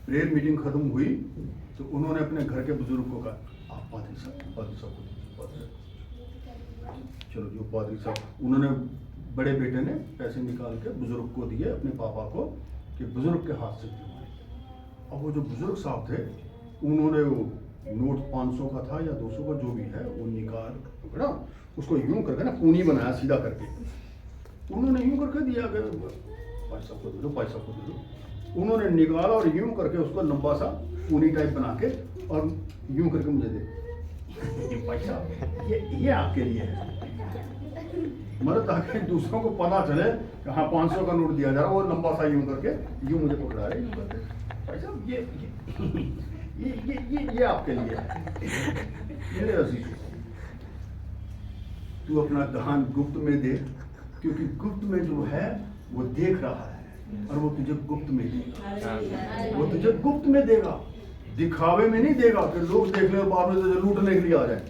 प्रेयर मीटिंग खत्म हुई तो उन्होंने अपने घर के बुजुर्ग को कहा, आप पादरी साहब को दीजिए, चलो जो पादरी साहब, उन्होंने बड़े बेटे ने पैसे निकाल के बुजुर्ग को दिए, अपने पापा को, कि बुजुर्ग के हाथ से दिलवाए। अब वो जो बुजुर्ग साहब थे, उन्होंने वो नोट 500 का था या 200 का जो भी है, वो निकाल पकड़ा, उसको यूं करके ना पूनी बनाया सीधा करके, उन्होंने यूं करके दिया कि पैसा को दे दो, पैसा को दे दो। उन्होंने निकाला और यूं करके उसको लंबा सा पूनी टाइप बना के और यूं करके मुझे दे, पैसा ये आपके लिए है, मतलब ताकि दूसरों को पता चले कि हाँ 500 का नोट दिया जा रहा है। वो लंबा सा यूं करके यूं मुझे पकड़ा है, यूं करके, पैसा ये आपके लिए है। मेरे अजीजों, तू अपना दान गुप्त में दे, क्योंकि गुप्त में जो है वो देख रहा है और वो तुझे गुप्त में देगा, वो तुझे गुप्त में देगा, दिखावे में नहीं देगा कि लोग देखने और बाद में तुझे लूटने के लिए आ जाए,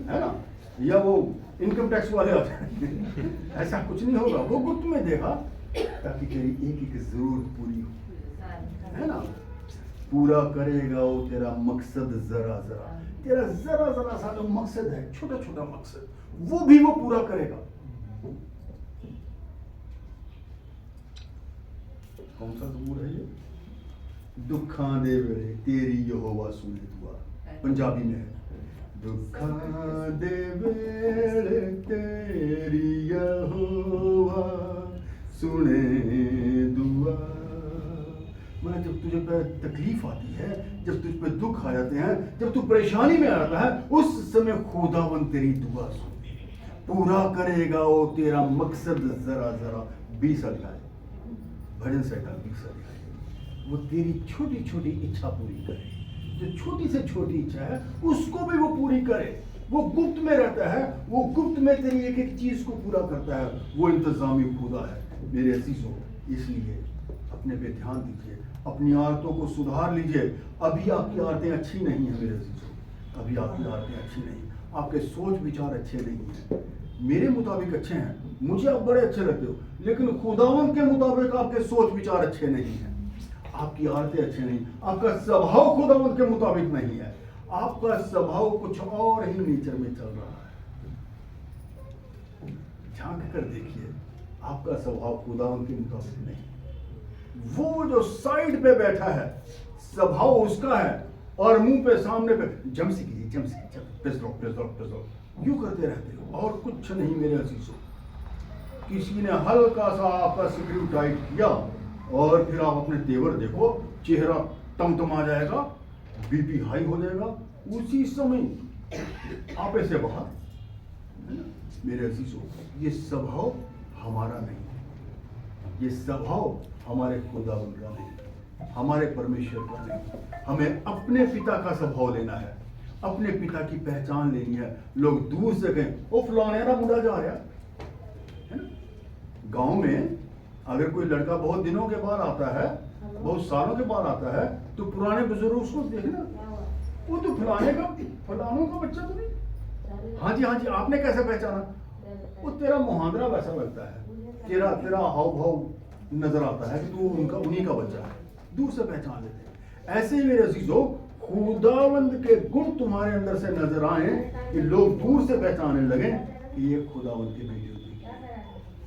है ना, या वो इनकम टैक्स वाले आ जाए। ऐसा कुछ नहीं होगा, वो गुप्त में देगा ताकि तेरी एक एक जरूरत पूरी हो, है ना। पूरा करेगा वो तेरा मकसद जरा जरा, तेरा जरा जरा सा जो मकसद है, छोटा छोटा मकसद, वो भी वो पूरा करेगा। कौन सा दूर है ये? दुखा दे वेले तेरी यहोवा सुने दुआ, पंजाबी में है। दुखा दे वेले तेरी यहोवा सुने दुआ। मतलब जब तुझे पे तकलीफ आती है, जब तुझ पे दुख आ जाते हैं, जब तू परेशानी में आता है, उस समय खुदावन तेरी दुआ सुनते, पूरा करेगा वो तेरा मकसद जरा जरा। 20 अध्याय भजन संहिता 20 अध्याय, वो तेरी छोटी छोटी इच्छा पूरी करे, जो छोटी से छोटी इच्छा है उसको भी वो पूरी करे। वो गुप्त में रहता है, वो गुप्त में तेरी एक एक चीज को पूरा करता है, वो इंतजामी खुदा है। मेरे अजीजों, इसलिए अपने पे ध्यान दीजिए, अपनी आदतों को सुधार लीजिए। अभी आपकी आदतें अच्छी नहीं है मेरे अजीजों, अभी आपकी आदतें अच्छी नहीं, आपके सोच विचार अच्छे नहीं हैं। मेरे मुताबिक अच्छे हैं, मुझे आप बड़े अच्छे लगते हो, लेकिन खुदावंत के मुताबिक आपके सोच विचार अच्छे नहीं हैं, आपकी आदतें अच्छे नहीं, आपका स्वभाव खुदावंत के मुताबिक नहीं है, आपका स्वभाव कुछ और ही नेचर में चल रहा है। झांक कर देखिए, आपका स्वभाव खुदावंत के मुताबिक नहीं। वो जो साइड पे बैठा है, स्वभाव उसका है, और मुंह पे सामने पे जमसी कीजिए, जमसी पिस यूं करते रहते हो, और कुछ नहीं मेरे अजीजों। किसी ने हल्का सा आपका स्क्रू टाइट किया और फिर आप अपने तेवर देखो, चेहरा तमतमा जाएगा, बीपी हाई हो जाएगा, उसी समय आप ऐसे बाहर, है ना। मेरे अजीजों, ये स्वभाव हमारा नहीं है, ये स्वभाव हमारे खुदावंद का नहीं, हमारे परमेश्वर का नहीं। हमें अपने पिता का स्वभाव लेना है, अपने पिता की पहचान लेनी है। लोग दूर से कहें, ओ फलाने ना मुंडा जा रहा है ना। गांव में अगर कोई लड़का बहुत दिनों के बाद आता है, बहुत सालों के बाद आता है, तो पुराने बुजुर्ग उसको देखना, वो तो फलानों का बच्चा तो नहीं। हाँ जी, आपने कैसे पहचाना? वो तेरा मुहांदरा वैसा लगता है, तेरा हाव भाव नजर आता है कि तू उन्हीं का बच्चा है, दूर से पहचान लेते हैं। ऐसे ही मेरे अजीजों, खुदावंद के गुण तुम्हारे अंदर से नजर आए कि लोग दूर से पहचानने लगे कि ये खुदावंद की बेटी होती है,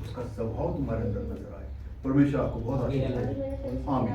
उसका स्वभाव तुम्हारे अंदर नजर आए। परमेश्वर आपको बहुत आशीष दे। आमीन।